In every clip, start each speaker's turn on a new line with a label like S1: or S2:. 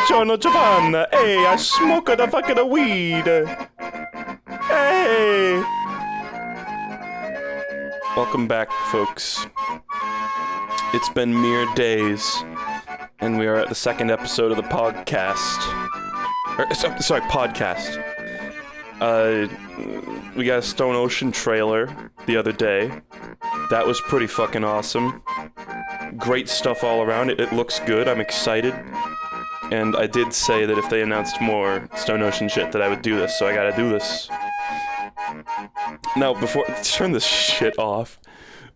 S1: Giorno Giovanna. Hey, I smoke the fucking weed. Hey. Welcome back, folks. It's been mere days, and we are at the second episode of the podcast. Podcast. We got a Stone Ocean trailer the other day. That was pretty fucking awesome. Great stuff all around it. It looks good. I'm excited. And I did say that if they announced more Stone Ocean shit that I would do this, so I gotta do this. Now, turn this shit off.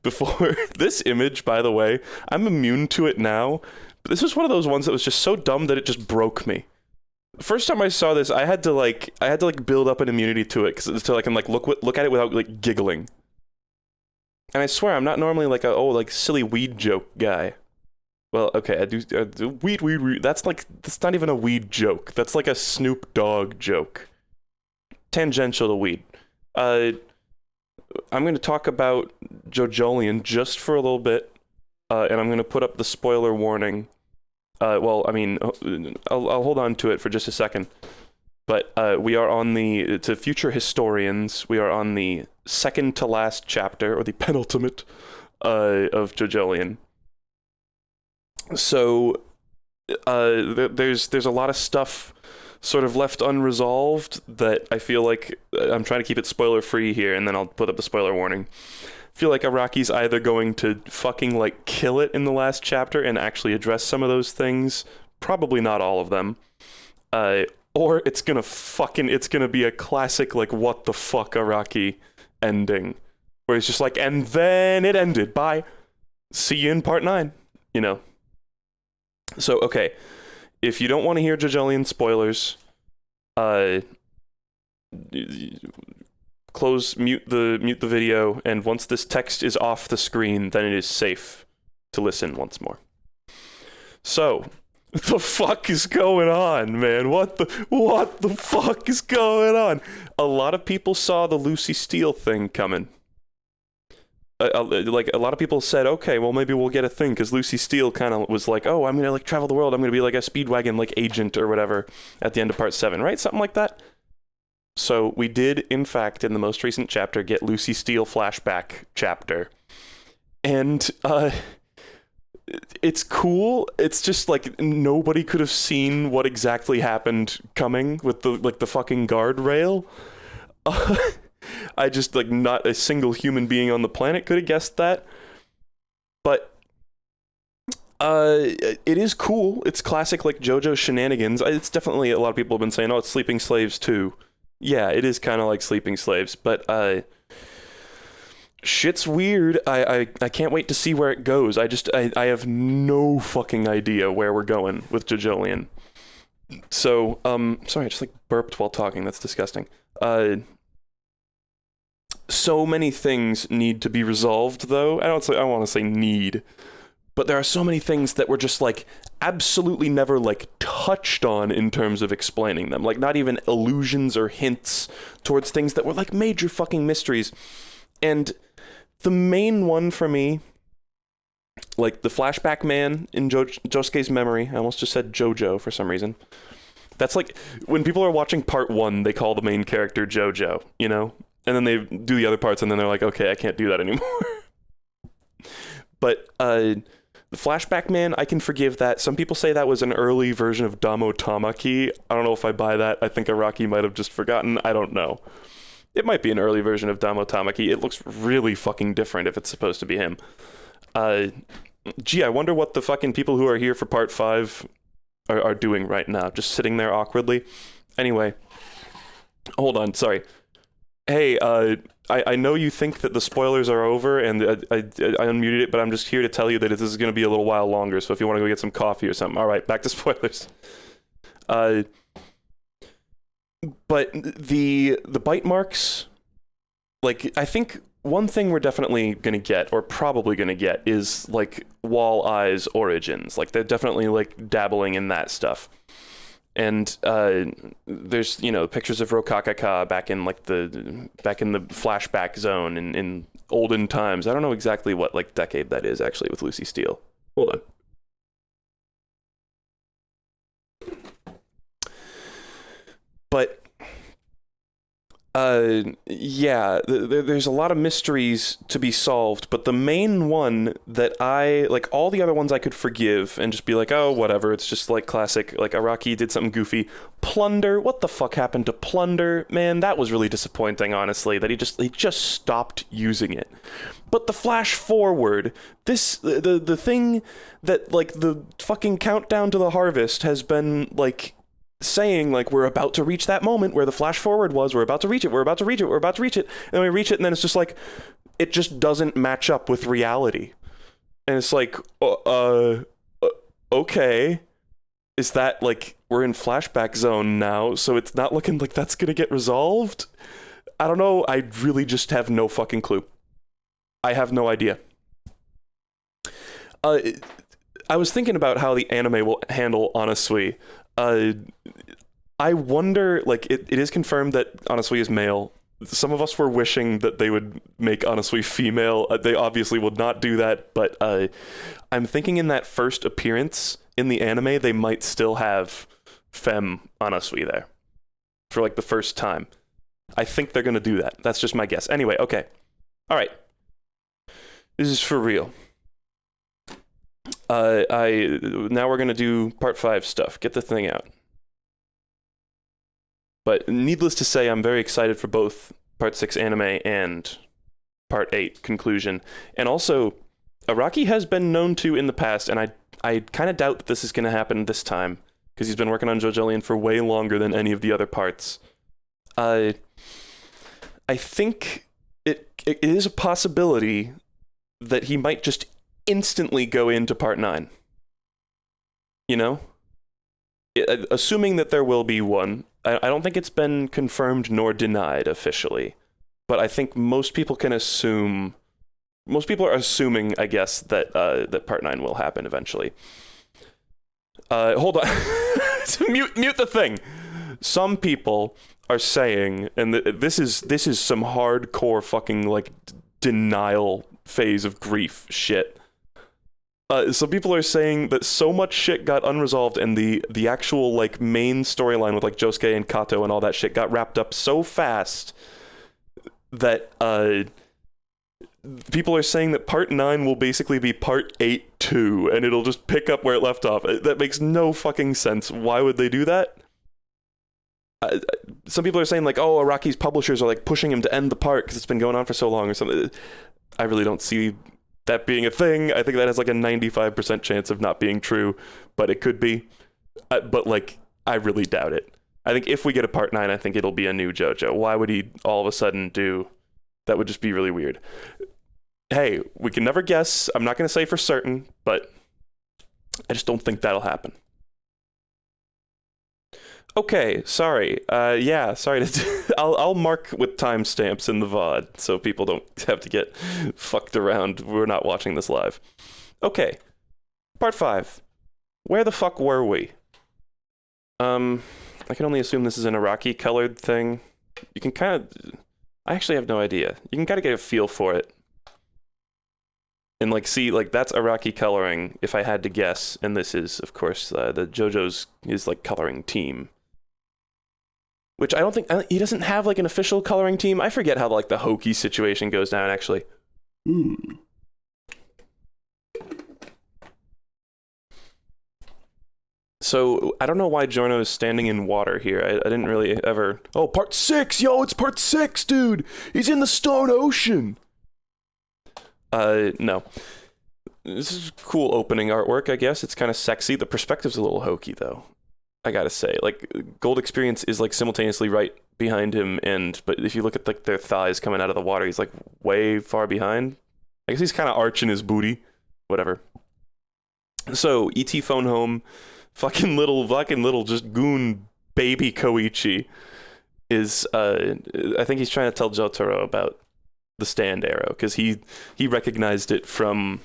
S1: Before, this image, by the way, I'm immune to it now, but this was one of those ones that was just so dumb that it just broke me. The first time I saw this, I had to build up an immunity to it, so I can look at it without like giggling. And I swear, I'm not normally like a silly weed joke guy. Well, okay, I do weed. That's not even a weed joke. That's like a Snoop Dogg joke. Tangential to weed. I'm going to talk about JOJOLION just for a little bit, and I'm going to put up the spoiler warning. I'll hold on to it for just a second. But we are on to future historians, we are on the second to last chapter, or the penultimate, of JOJOLION. So, there's a lot of stuff sort of left unresolved that I feel like I'm trying to keep it spoiler free here, and then I'll put up the spoiler warning. I feel like Araki's either going to fucking kill it in the last chapter and actually address some of those things, probably not all of them, or it's gonna be a classic what the fuck Araki ending, where it's just and then it ended, bye, see you in part 9, you know. So, okay, if you don't want to hear JOJOLION spoilers, mute the video, and once this text is off the screen, then it is safe to listen once more. So, the fuck is going on, man? What the fuck is going on? A lot of people saw the Lucy Steele thing coming. A lot of people said, okay, well, maybe we'll get a thing, because Lucy Steele kind of was like, oh, I'm gonna travel the world, I'm gonna be like a Speedwagon agent or whatever at the end of part 7, right? Something like that. So we did, in fact, in the most recent chapter, get Lucy Steele flashback chapter, and it's cool. It's just nobody could have seen what exactly happened coming with the fucking guardrail. I just not a single human being on the planet could have guessed that. But it is cool. It's classic JoJo shenanigans. It's definitely, a lot of people have been saying, oh, it's Sleeping Slaves too. Yeah, it is kind of like Sleeping Slaves, but shit's weird. I can't wait to see where it goes. I have no fucking idea where we're going with JOJOLION. So, sorry, I just burped while talking. That's disgusting. So many things need to be resolved, though. I don't want to say need, but there are so many things that were just absolutely never touched on in terms of explaining them. Not even allusions or hints towards things that were major fucking mysteries. And the main one for me, the flashback man in Josuke's memory, I almost just said Jojo for some reason. That's when people are watching part 1, they call the main character Jojo, you know? And then they do the other parts, and then they're like, okay, I can't do that anymore. But the Flashback Man, I can forgive that. Some people say that was an early version of Damo Tamaki. I don't know if I buy that. I think Araki might have just forgotten. I don't know. It might be an early version of Damo Tamaki. It looks really fucking different if it's supposed to be him. Gee, I wonder what the fucking people who are here for part 5 are doing right now. Just sitting there awkwardly. Anyway. Hold on, sorry. Hey, I know you think that the spoilers are over, and I unmuted it, but I'm just here to tell you that this is going to be a little while longer, so if you want to go get some coffee or something. Alright, back to spoilers. But the bite marks, like, I think one thing we're definitely going to get, or probably going to get, is, like, Wall Eyes origins. Like, they're definitely, like, dabbling in that stuff. And there's, you know, pictures of Rokakaka back in the flashback zone in olden times. I don't know exactly what, like, decade that is, actually, with Lucy Steele. Hold on. But yeah, there's a lot of mysteries to be solved, but the main one that like, all the other ones I could forgive and just be like, oh, whatever, it's just like classic, like Araki did something goofy. Plunder, what the fuck happened to Plunder? Man, that was really disappointing, honestly, that he just stopped using it. But the flash forward, the thing that, like, the fucking countdown to the harvest has been, like, saying, like, we're about to reach that moment where the flash forward was, we're about to reach it, we're about to reach it, we're about to reach it, and then we reach it, and then it's just like, it just doesn't match up with reality. And it's like, okay, is that, like, we're in flashback zone now, so it's not looking like that's gonna get resolved? I don't know, I really just have no fucking clue. I have no idea. I was thinking about how the anime will handle Anasui. I wonder, like, it is confirmed that Anasui is male. Some of us were wishing that they would make Anasui female. They obviously would not do that, but I'm thinking in that first appearance in the anime, they might still have femme Anasui there for, like, the first time. I think they're gonna do that. That's just my guess. Anyway, okay. Alright. This is for real. Now we're gonna do part 5 stuff. Get the thing out. But needless to say, I'm very excited for both part 6 anime and part 8 conclusion. And also, Araki has been known to in the past, and I kind of doubt that this is gonna happen this time, because he's been working on JOJOLION for way longer than any of the other parts. I think it is a possibility that he might just instantly go into part 9. You know? Assuming that there will be one. I don't think it's been confirmed nor denied officially. But I think most people can assume... Most people are assuming, I guess, that that part 9 will happen eventually. Hold on. mute the thing! Some people are saying, and this is some hardcore fucking, like, denial phase of grief shit. Some people are saying that so much shit got unresolved, and the actual, like, main storyline with, like, Josuke and Kato and all that shit got wrapped up so fast that people are saying that part 9 will basically be part 8-2, and it'll just pick up where it left off. That makes no fucking sense. Why would they do that? Some people are saying, like, oh, Araki's publishers are, like, pushing him to end the part because it's been going on for so long or something. I really don't see that being a thing. I think that has, like, a 95% chance of not being true, but it could be. But, like, I really doubt it. I think if we get a part 9, I think it'll be a new JoJo. Why would he all of a sudden do... That would just be really weird. Hey, we can never guess. I'm not going to say for certain, but I just don't think that'll happen. Okay, sorry. Yeah, sorry to... I'll mark with timestamps in the VOD, so people don't have to get fucked around. We're not watching this live. Okay, part 5. Where the fuck were we? I can only assume this is an Araki-colored thing. You can kind of... I actually have no idea. You can kind of get a feel for it. And, like, see, like, that's Araki coloring, if I had to guess. And this is, of course, the JoJo's, his, like, coloring team. Which I don't think... he doesn't have, like, an official coloring team. I forget how, like, the Hoki situation goes down, actually. So, I don't know why Giorno is standing in water here. I didn't really ever... Oh, part 6! Yo, it's part 6, dude! He's in the Stone Ocean! No. This is cool opening artwork, I guess. It's kind of sexy. The perspective's a little hokey, though. I gotta say. Like, Gold Experience is, like, simultaneously right behind him, but if you look at, like, their thighs coming out of the water, he's, like, way far behind. I guess he's kind of arching his booty. Whatever. So, E.T. phone home... fucking little just goon baby Koichi is I think he's trying to tell Jotaro about the stand arrow because he recognized it from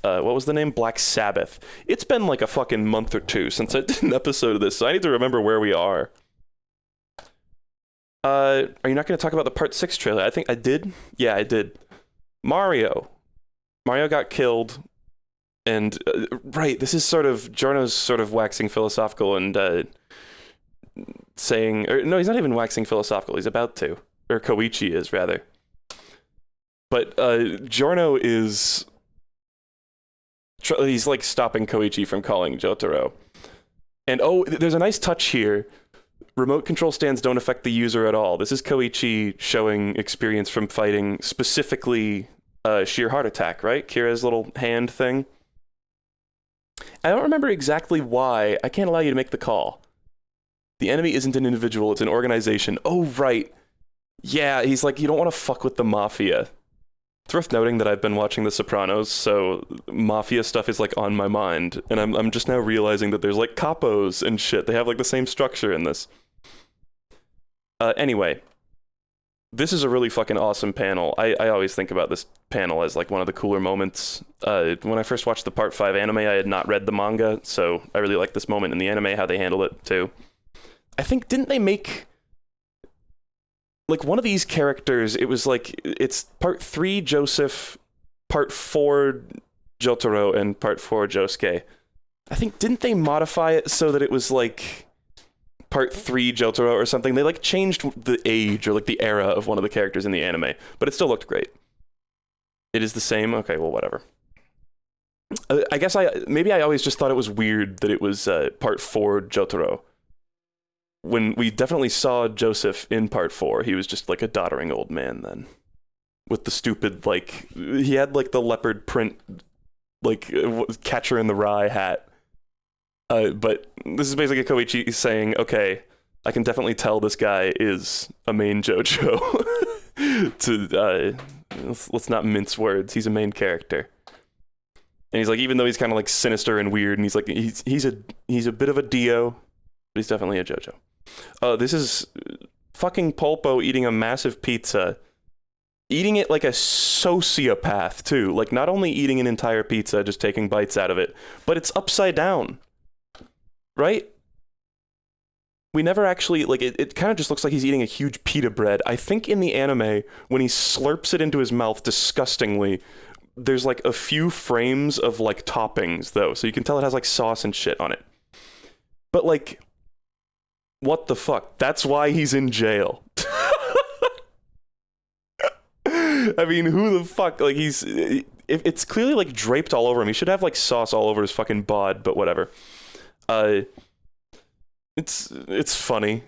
S1: what was the name? Black Sabbath. It's been like a fucking month or two since I did an episode of this, so I need to remember where we are. Are you not going to talk about the part 6 trailer? I think I did. Yeah, I did. Mario got killed. And, right, this is sort of, Giorno's sort of waxing philosophical and saying, or no, he's not even waxing philosophical, he's about to. Or Koichi is, rather. But Giorno is, he's like stopping Koichi from calling Jotaro. And oh, there's a nice touch here. Remote control stands don't affect the user at all. This is Koichi showing experience from fighting, specifically sheer heart attack, right? Kira's little hand thing. I don't remember exactly why. I can't allow you to make the call. The enemy isn't an individual, it's an organization. Oh, right. Yeah, he's like, you don't want to fuck with the mafia. It's worth noting that I've been watching The Sopranos, so mafia stuff is like on my mind, and I'm just now realizing that there's like capos and shit. They have like the same structure in this. Anyway. This is a really fucking awesome panel. I always think about this panel as like one of the cooler moments. When I first watched the Part 5 anime, I had not read the manga, so I really like this moment in the anime, how they handle it too. I think, didn't they make... like one of these characters, it was like, it's Part 3 Joseph, Part 4 Jotaro, and Part 4 Josuke. I think, didn't they modify it so that it was like... Part 3 Jotaro or something? They like changed the age or like the era of one of the characters in the anime, but it still looked great. It is the same? Okay, well, whatever. I guess maybe I always just thought it was weird that it was Part 4 Jotaro. When we definitely saw Joseph in Part 4, he was just like a doddering old man then. With the stupid, like, he had like the leopard print, like, Catcher in the Rye hat. But this is basically Koichi saying, okay, I can definitely tell this guy is a main JoJo. Let's not mince words. He's a main character. And he's like, even though he's kind of like sinister and weird, and he's like, he's a bit of a Dio, but he's definitely a JoJo. This is fucking Pulpo eating a massive pizza. Eating it like a sociopath, too. Like, not only eating an entire pizza, just taking bites out of it, but it's upside down. Right? We never actually, like, it kind of just looks like he's eating a huge pita bread. I think in the anime, when he slurps it into his mouth disgustingly, there's, like, a few frames of, like, toppings, though. So you can tell it has, like, sauce and shit on it. But, like, what the fuck? That's why he's in jail. I mean, who the fuck? Like, it's clearly, like, draped all over him. He should have, like, sauce all over his fucking bod, but whatever. It's funny.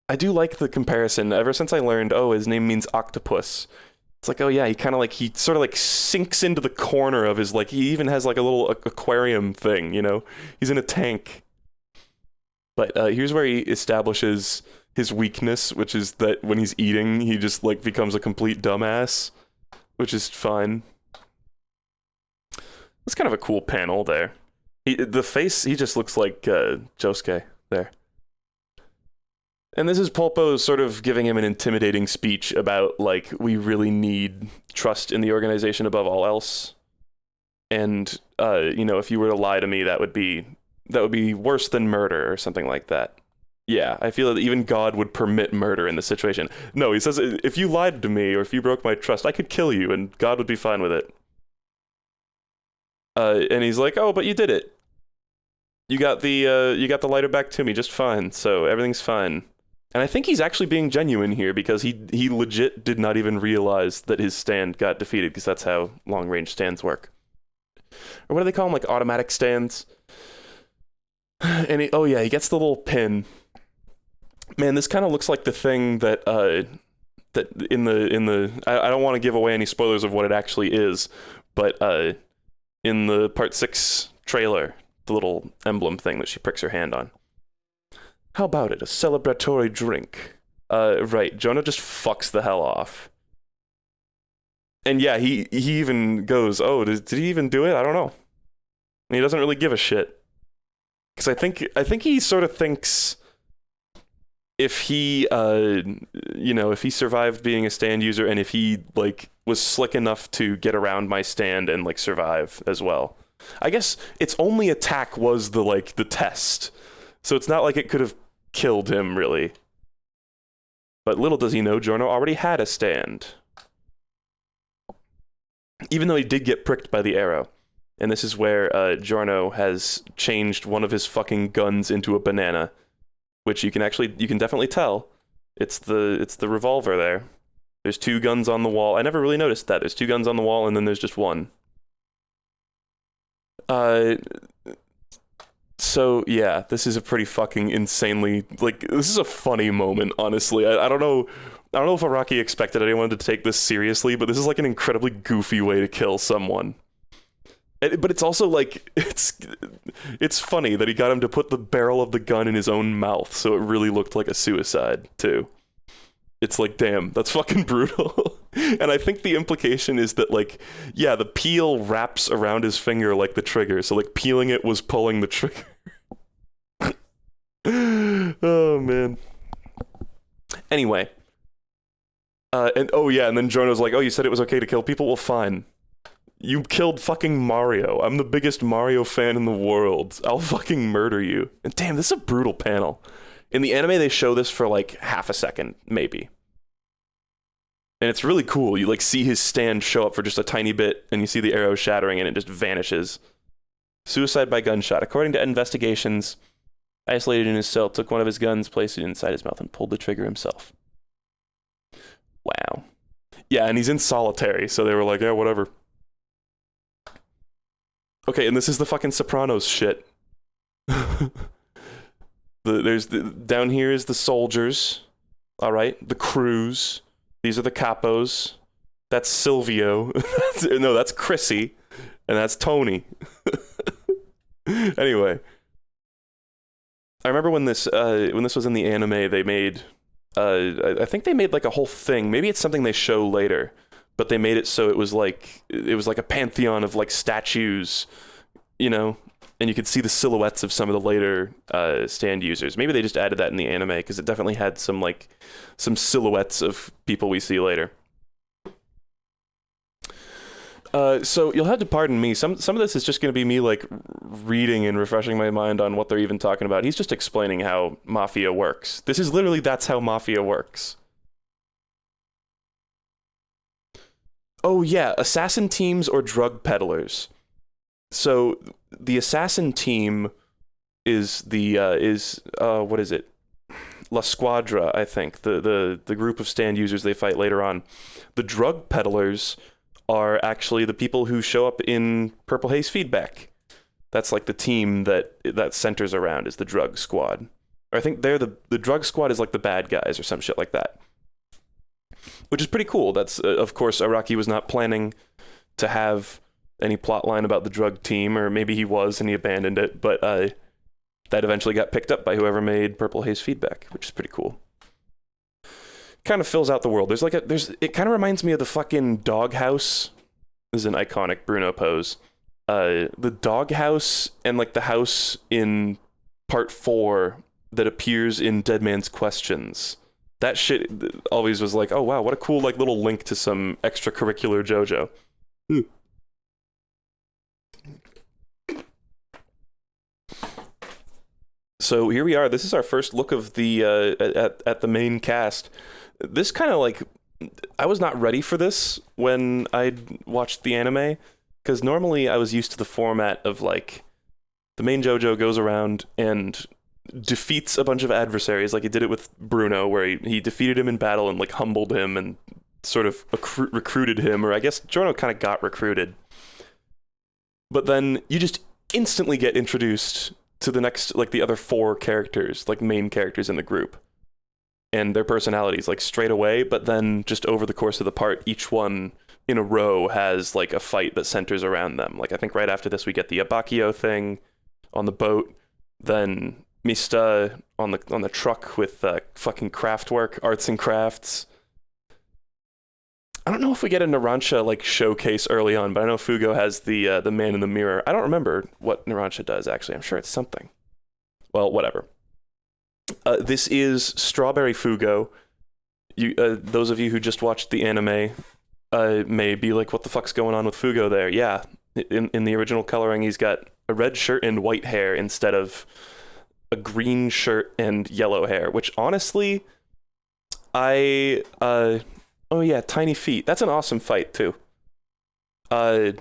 S1: I do like the comparison. Ever since I learned, oh, his name means octopus. It's like, oh yeah, he sort of like sinks into the corner of his, like, he even has like a little aquarium thing, you know? He's in a tank. But here's where he establishes his weakness, which is that when he's eating, he just like becomes a complete dumbass, which is fine. That's kind of a cool panel there. The face, he just looks like Josuke there. And this is Pulpo sort of giving him an intimidating speech about, like, we really need trust in the organization above all else. And, you know, if you were to lie to me, that would be worse than murder or something like that. Yeah, I feel that even God would permit murder in this situation. No, he says, if you lied to me or if you broke my trust, I could kill you and God would be fine with it. And he's like, oh, but you did it. You got the lighter back to me just fine, so everything's fine. And I think he's actually being genuine here because he legit did not even realize that his stand got defeated because that's how long-range stands work. Or what do they call them, like automatic stands? And oh yeah, he gets the little pin. Man, this kind of looks like the thing that that in the I don't want to give away any spoilers of what it actually is, but in the part 6 trailer, the little emblem thing that she pricks her hand on. How about it? A celebratory drink. Right, Jonah just fucks the hell off. And yeah, he even goes, oh, did he even do it? I don't know. And he doesn't really give a shit. Because I think he sort of thinks if he, if he survived being a stand user and if he, like, was slick enough to get around my stand and, like, survive as well. I guess its only attack was the test. So it's not like it could have killed him, really. But little does he know, Giorno already had a stand. Even though he did get pricked by the arrow. And this is where Giorno has changed one of his fucking guns into a banana. Which you can definitely tell. It's the revolver there. There's 2 guns on the wall. I never really noticed that. There's 2 guns on the wall and then there's just one. So yeah, this is a pretty fucking insanely, like, this is a funny moment, honestly. I don't know if Araki expected anyone to take this seriously, but this is like an incredibly goofy way to kill someone. But it's also like, it's funny that he got him to put the barrel of the gun in his own mouth, so it really looked like a suicide, too. It's like, damn, that's fucking brutal. And I think the implication is that, like, yeah, the peel wraps around his finger like the trigger, so, like, peeling it was pulling the trigger. Oh, man. Anyway. And then Giorno's like, oh, you said it was okay to kill people? Well, fine. You killed fucking Mario. I'm the biggest Mario fan in the world. I'll fucking murder you. And damn, this is a brutal panel. In the anime, they show this for like half a second, maybe. And it's really cool. You like see his stand show up for just a tiny bit, and you see the arrow shattering, and it just vanishes. Suicide by gunshot. According to investigations, isolated in his cell, took one of his guns, placed it inside his mouth, and pulled the trigger himself. Wow. Yeah, and he's in solitary, so they were like, yeah, whatever. Okay, and this is the fucking Sopranos shit. Down here is the soldiers. All right, the crews. These are the capos. That's Silvio. No, that's Chrissy, and that's Tony. Anyway, I remember when this was in the anime, they made. I think they made like a whole thing. Maybe it's something they show later. But they made it so it was like a pantheon of like statues, you know, and you could see the silhouettes of some of the later stand users. Maybe they just added that in the anime because it definitely had some silhouettes of people we see later. So you'll have to pardon me. Some of this is just going to be me like reading and refreshing my mind on what they're even talking about. He's just explaining how Mafia works. This is literally that's how Mafia works. Oh yeah, assassin teams or drug peddlers. So the assassin team is what is it? La Squadra, I think. The group of stand users they fight later on. The drug peddlers are actually the people who show up in Purple Haze Feedback. That's like the team that centers around is the drug squad. Or I think they're the drug squad is like the bad guys or some shit like that. Which is pretty cool. That's, of course, Araki was not planning to have any plot line about the drug team, or maybe he was and he abandoned it, but that eventually got picked up by whoever made Purple Haze Feedback, which is pretty cool. Kind of fills out the world. It kind of reminds me of the fucking doghouse. This is an iconic Bruno pose. The doghouse and like the house in part 4 that appears in Dead Man's Questions. That shit always was like, oh wow, what a cool like little link to some extracurricular JoJo. So here we are. This is our first look of the at the main cast. This kind of like, I was not ready for this when I watched the anime, because normally I was used to the format of like the main JoJo goes around and defeats a bunch of adversaries, like he did it with Bruno, where he defeated him in battle and like humbled him and sort of recruited him, or I guess Giorno kind of got recruited. But then you just instantly get introduced to the next, like, the other 4 characters, like, main characters in the group. And their personalities, like, straight away, but then just over the course of the part, each one in a row has, like, a fight that centers around them. Like, I think right after this we get the Abakio thing on the boat, then Mista on the truck with fucking craftwork, arts and crafts. I don't know if we get a Narancia, like, showcase early on, but I know Fugo has the man in the mirror. I don't remember what Narancia does, actually. I'm sure it's something. Well, whatever. This is Strawberry Fugo. Those of you who just watched the anime may be like, what the fuck's going on with Fugo there? Yeah, in the original coloring, he's got a red shirt and white hair instead of a green shirt and yellow hair, which honestly, oh yeah, tiny feet. That's an awesome fight, too. Is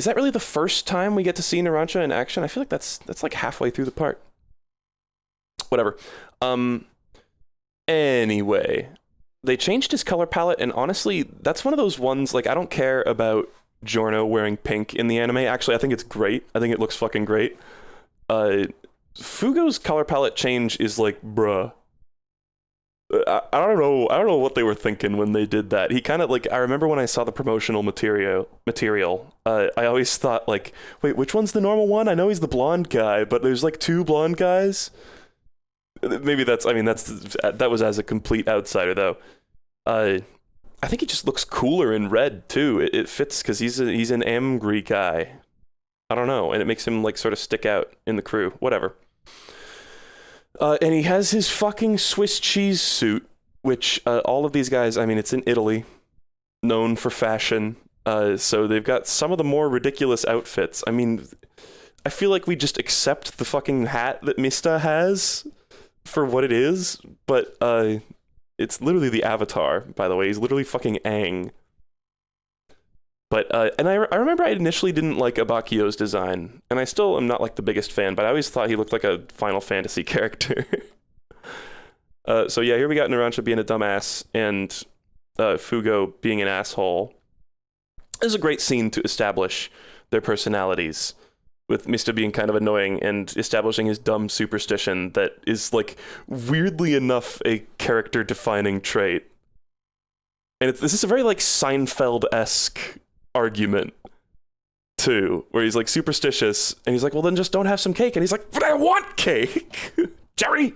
S1: that really the first time we get to see Narancia in action? I feel like that's like halfway through the part. Whatever. Anyway, they changed his color palette, and honestly, that's one of those ones, like, I don't care about Giorno wearing pink in the anime. Actually, I think it's great. I think it looks fucking great. Fugo's color palette change is like, bruh. I don't know what they were thinking when they did that. He kind of, like, I remember when I saw the promotional material, I always thought, like, wait, which one's the normal one? I know he's the blonde guy, but there's like 2 blonde guys. Maybe that was as a complete outsider, though. I think he just looks cooler in red too. It fits because he's an angry guy. I don't know, and it makes him, like, sort of stick out in the crew. Whatever. And he has his fucking Swiss cheese suit, which all of these guys, I mean, it's in Italy, known for fashion. So they've got some of the more ridiculous outfits. I mean, I feel like we just accept the fucking hat that Mista has for what it is, but it's literally the Avatar, by the way. He's literally fucking Aang. But, and I remember I initially didn't like Abakio's design, and I still am not, like, the biggest fan, but I always thought he looked like a Final Fantasy character. So yeah, here we got Narancia being a dumbass, and Fugo being an asshole. This is a great scene to establish their personalities, with Mista being kind of annoying and establishing his dumb superstition that is, like, weirdly enough a character-defining trait. And this is a very, like, Seinfeld-esque argument, too, where he's, like, superstitious, and he's like, well, then just don't have some cake. And he's like, but I want cake! Jerry!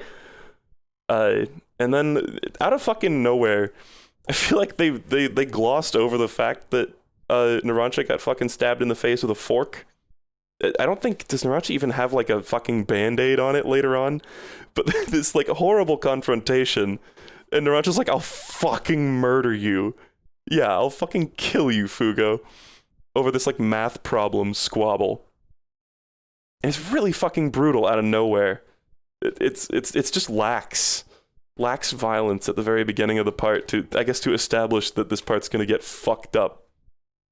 S1: And then, out of fucking nowhere, I feel like they glossed over the fact that Narancia got fucking stabbed in the face with a fork. I don't think, does Narancia even have, like, a fucking band-aid on it later on? But this, like, horrible confrontation, and Narancia's like, I'll fucking murder you. Yeah, I'll fucking kill you, Fugo. Over this, like, math problem squabble. And it's really fucking brutal out of nowhere. It's just lax violence at the very beginning of the part to establish that this part's gonna get fucked up.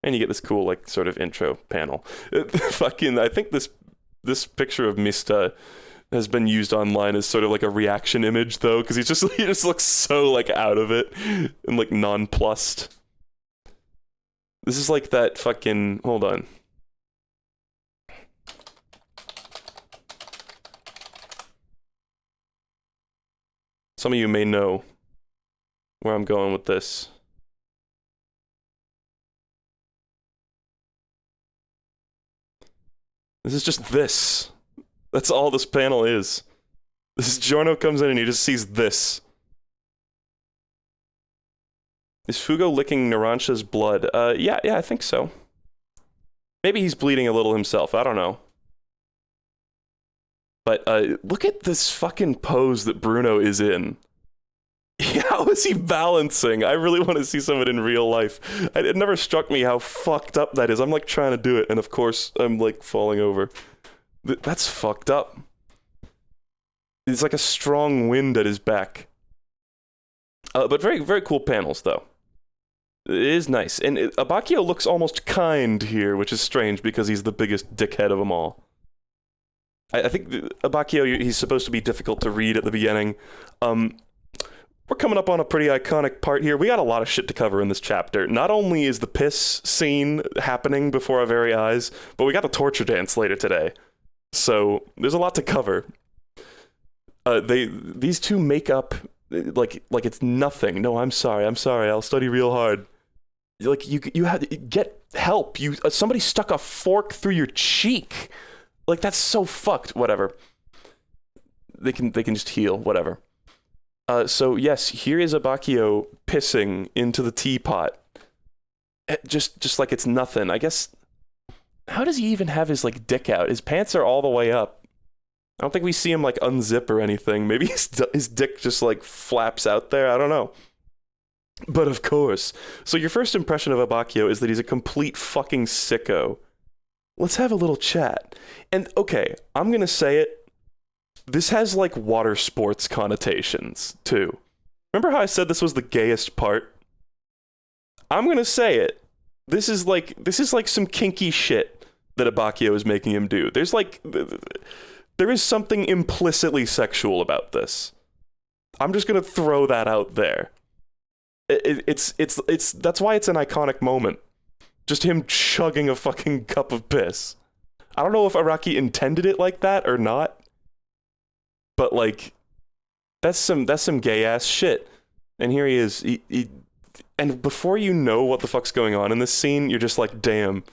S1: And you get this cool, like, sort of intro panel. I think this picture of Mista has been used online as sort of like a reaction image, though, because he just looks so, like, out of it and, like, nonplussed. This is like that fucking, hold on. Some of you may know where I'm going with this. This is just this. That's all this panel is. This Giorno comes in and he just sees this. Is Fugo licking Narancia's blood? Yeah, I think so. Maybe he's bleeding a little himself, I don't know. But, look at this fucking pose that Bruno is in. How is he balancing? I really want to see some of it in real life. It never struck me how fucked up that is. I'm, like, trying to do it, and of course, I'm, like, falling over. That's fucked up. It's like a strong wind at his back. But very, very cool panels, though. It is nice. And Abakio looks almost kind here, which is strange because he's the biggest dickhead of them all. I think Abakio, he's supposed to be difficult to read at the beginning. We're coming up on a pretty iconic part here. We got a lot of shit to cover in this chapter. Not only is the piss scene happening before our very eyes, but we got a torture dance later today. So there's a lot to cover. These two make up like it's nothing. No, I'm sorry. I'll study real hard. Like you had to get help. Somebody stuck a fork through your cheek. Like that's so fucked. Whatever. They can just heal. Whatever. So yes, here is Abakio pissing into the teapot. Just like it's nothing. I guess. How does he even have his like dick out? His pants are all the way up. I don't think we see him like unzip or anything. Maybe his dick just like flaps out there. I don't know. But of course. So your first impression of Abakio is that he's a complete fucking sicko. Let's have a little chat. And okay, I'm gonna say it. This has like water sports connotations too. Remember how I said this was the gayest part? I'm gonna say it. This is like some kinky shit that Abakio is making him do. There is something implicitly sexual about this. I'm just gonna throw that out there. It's that's why it's an iconic moment. Just him chugging a fucking cup of piss. I don't know if Araki intended it like that or not, but like that's some gay ass shit. And here he is. And before you know what the fuck's going on in this scene, you're just like, damn.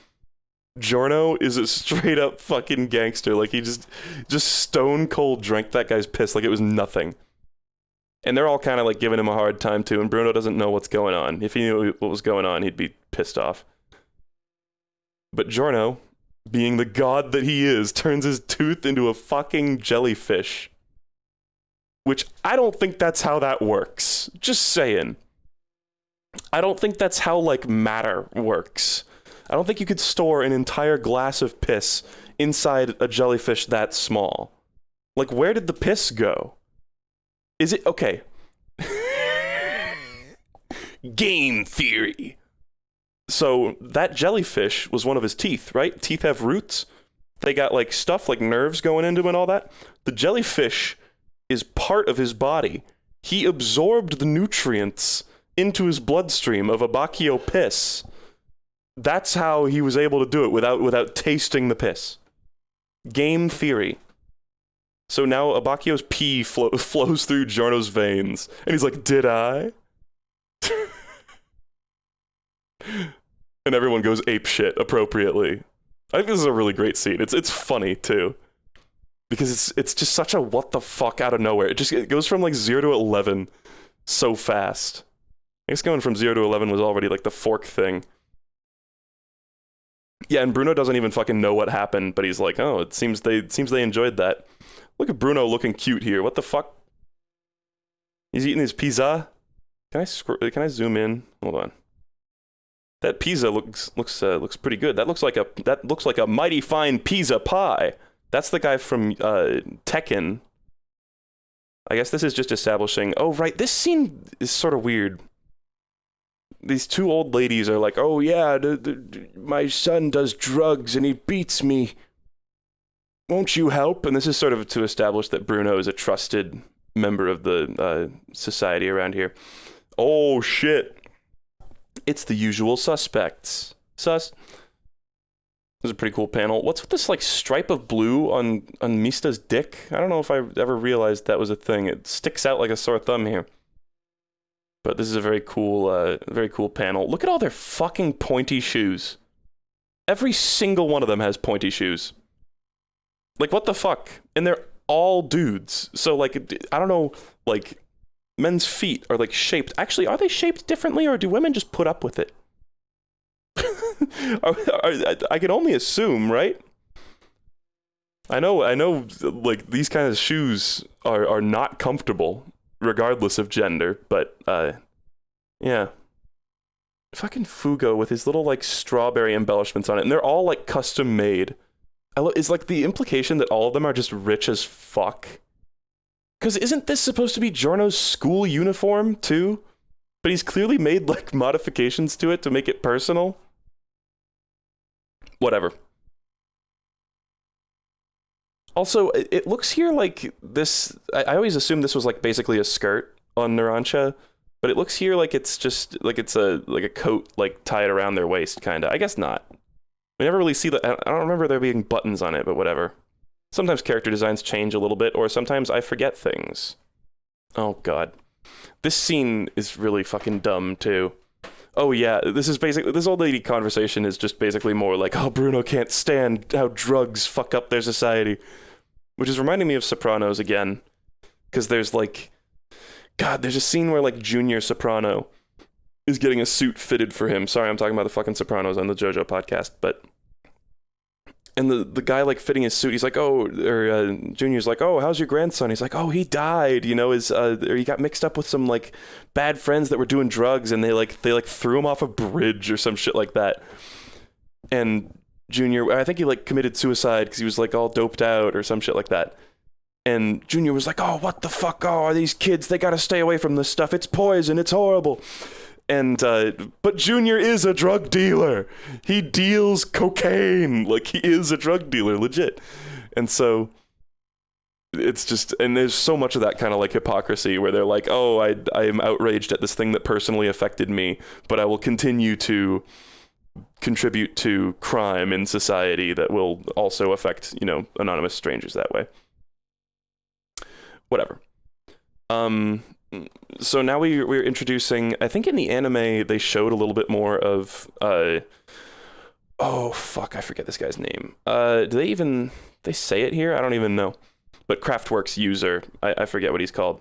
S1: Giorno is a straight up fucking gangster. Like he just stone cold drank that guy's piss like it was nothing. And they're all kind of like giving him a hard time too, and Bruno doesn't know what's going on. If he knew what was going on, he'd be pissed off. But Giorno, being the god that he is, turns his tooth into a fucking jellyfish. Which I don't think that's how that works. Just saying. I don't think that's how like matter works. I don't think you could store an entire glass of piss inside a jellyfish that small. Like, where did the piss go? Is it... Okay. Game theory. So, that jellyfish was one of his teeth, right? Teeth have roots. They got, like, stuff, like nerves going into them and all that. The jellyfish is part of his body. He absorbed the nutrients into his bloodstream of Abakio piss. That's how he was able to do it without tasting the piss. Game theory. So now Abakio's pee flows through Giorno's veins, and he's like, "Did I?" And everyone goes apeshit appropriately. I think this is a really great scene. It's funny too, because it's just such a what the fuck out of nowhere. It goes from like 0 to 11 so fast. I guess going from 0 to 11 was already like the fork thing. Yeah, and Bruno doesn't even fucking know what happened, but he's like, "Oh, it seems they enjoyed that." Look at Bruno looking cute here. What the fuck? He's eating his pizza. Can I zoom in? Hold on. That pizza looks pretty good. That looks like a mighty fine pizza pie. That's the guy from Tekken. I guess this is just establishing. Oh right, this scene is sort of weird. These two old ladies are like, "Oh yeah, my son does drugs and he beats me. Won't you help?" And this is sort of to establish that Bruno is a trusted member of the society around here. Oh shit. It's the usual suspects. This is a pretty cool panel. What's with this like stripe of blue on Mista's dick? I don't know if I ever realized that was a thing. It sticks out like a sore thumb here. But this is a very cool panel. Look at all their fucking pointy shoes. Every single one of them has pointy shoes. Like, what the fuck? And they're all dudes. So, like, I don't know, like, men's feet are, like, shaped. Actually, are they shaped differently, or do women just put up with it? I can only assume, right? I know, like, these kind of shoes are not comfortable, regardless of gender, but, yeah. Fucking Fugo with his little, like, strawberry embellishments on it, and they're all, like, custom made. Is, like, the implication that all of them are just rich as fuck? Because isn't this supposed to be Giorno's school uniform, too? But he's clearly made, like, modifications to it to make it personal. Whatever. Also, it looks here like this... I always assumed this was, like, basically a skirt on Narancia, but it looks here like it's just... like it's a coat, like, tied around their waist, kinda. I guess not. We never really see the... I don't remember there being buttons on it, but whatever. Sometimes character designs change a little bit, or sometimes I forget things. Oh god. This scene is really fucking dumb, too. Oh yeah, this old lady conversation is just basically more like, oh, Bruno can't stand how drugs fuck up their society. Which is reminding me of Sopranos again. Because there's like, God, there's a scene where like Junior Soprano is getting a suit fitted for him. Sorry, I'm talking about the fucking Sopranos on the JoJo podcast, but... And the guy, like, fitting his suit, he's like, oh, or Junior's like, oh, how's your grandson? He's like, oh, he died, you know, or he got mixed up with some, like, bad friends that were doing drugs, and they threw him off a bridge or some shit like that. And Junior, I think he, like, committed suicide because he was, like, all doped out or some shit like that. And Junior was like, oh, what the fuck are these kids? They gotta stay away from this stuff. It's poison. It's horrible. And, but Junior is a drug dealer. He deals cocaine. Like, he is a drug dealer, legit. And so, it's just, and there's so much of that kind of, like, hypocrisy where they're like, oh, I am outraged at this thing that personally affected me, but I will continue to contribute to crime in society that will also affect, you know, anonymous strangers that way. Whatever. So now we're introducing, I think in the anime they showed a little bit more of oh fuck, I forget this guy's name. Do they say it here? I don't even know. But Kraftwerk's user, I forget what he's called.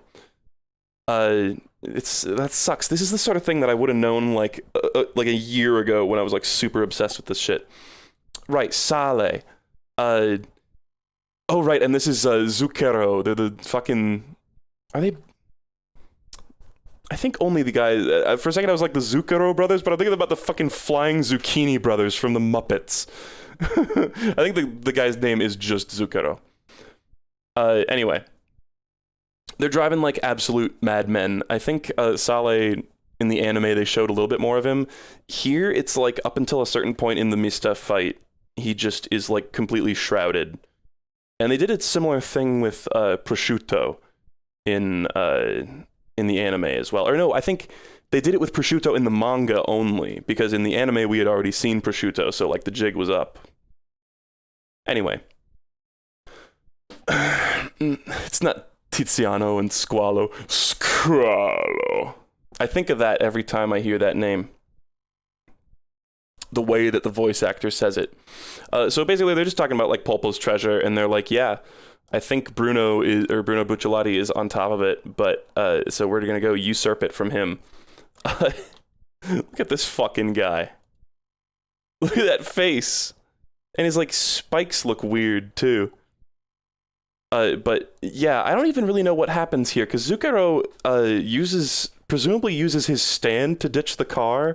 S1: That sucks. This is the sort of thing that I would have known like a year ago when I was like super obsessed with this shit. Right, Sale. Oh right, and this is Zucchero. They're the fucking, are they? I think only the guy, for a second I was like the Zucchero brothers, but I'm thinking about the fucking flying zucchini brothers from the Muppets. I think the guy's name is just Zucchero. Anyway. They're driving like absolute madmen. I think Sale, in the anime, they showed a little bit more of him. Here, it's like up until a certain point in the Mista fight, he just is like completely shrouded. And they did a similar thing with Prosciutto in the anime as well. Or no, I think they did it with Prosciutto in the manga only, because in the anime we had already seen Prosciutto, so like the jig was up. Anyway. It's not Tiziano and Squalo. Squalo. I think of that every time I hear that name. The way that the voice actor says it. So basically they're just talking about like Polpo's treasure, and they're like, yeah, I think Bruno Bucciolati is on top of it, but so we're gonna go usurp it from him. Look at this fucking guy. Look at that face. And his like spikes look weird too. But yeah, I don't even really know what happens here, because Zucchero presumably uses his stand to ditch the car.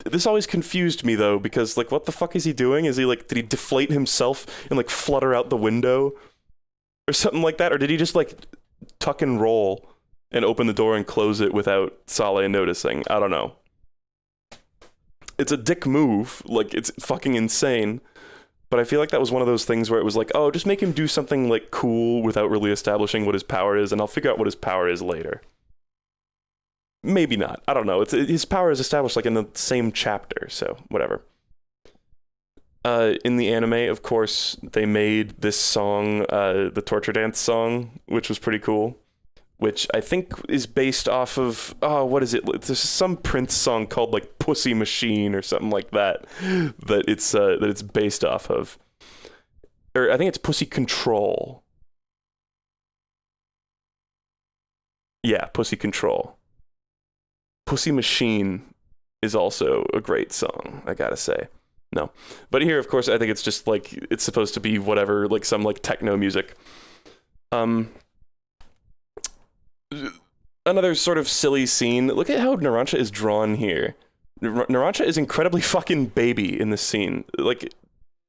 S1: This always confused me though, because like what the fuck is he doing? Is he like, did he deflate himself and like flutter out the window? Or something like that? Or did he just like tuck and roll and open the door and close it without Sale noticing? I don't know. It's a dick move. Like, it's fucking insane. But I feel like that was one of those things where it was like, oh, just make him do something like cool without really establishing what his power is, and I'll figure out what his power is later. Maybe not. I don't know. His power is established like in the same chapter, so whatever. In the anime, of course, they made this song, the Torture Dance song, which was pretty cool. Which I think is based off of, oh, what is it? There's some Prince song called like Pussy Machine or something like that, that it's based off of. Or I think it's Pussy Control. Yeah, Pussy Control. Pussy Machine is also a great song, I gotta say. No. But here, of course, I think it's just like, it's supposed to be whatever, like some like techno music. Another sort of silly scene. Look at how Narancia is drawn here. Narancia is incredibly fucking baby in this scene. Like,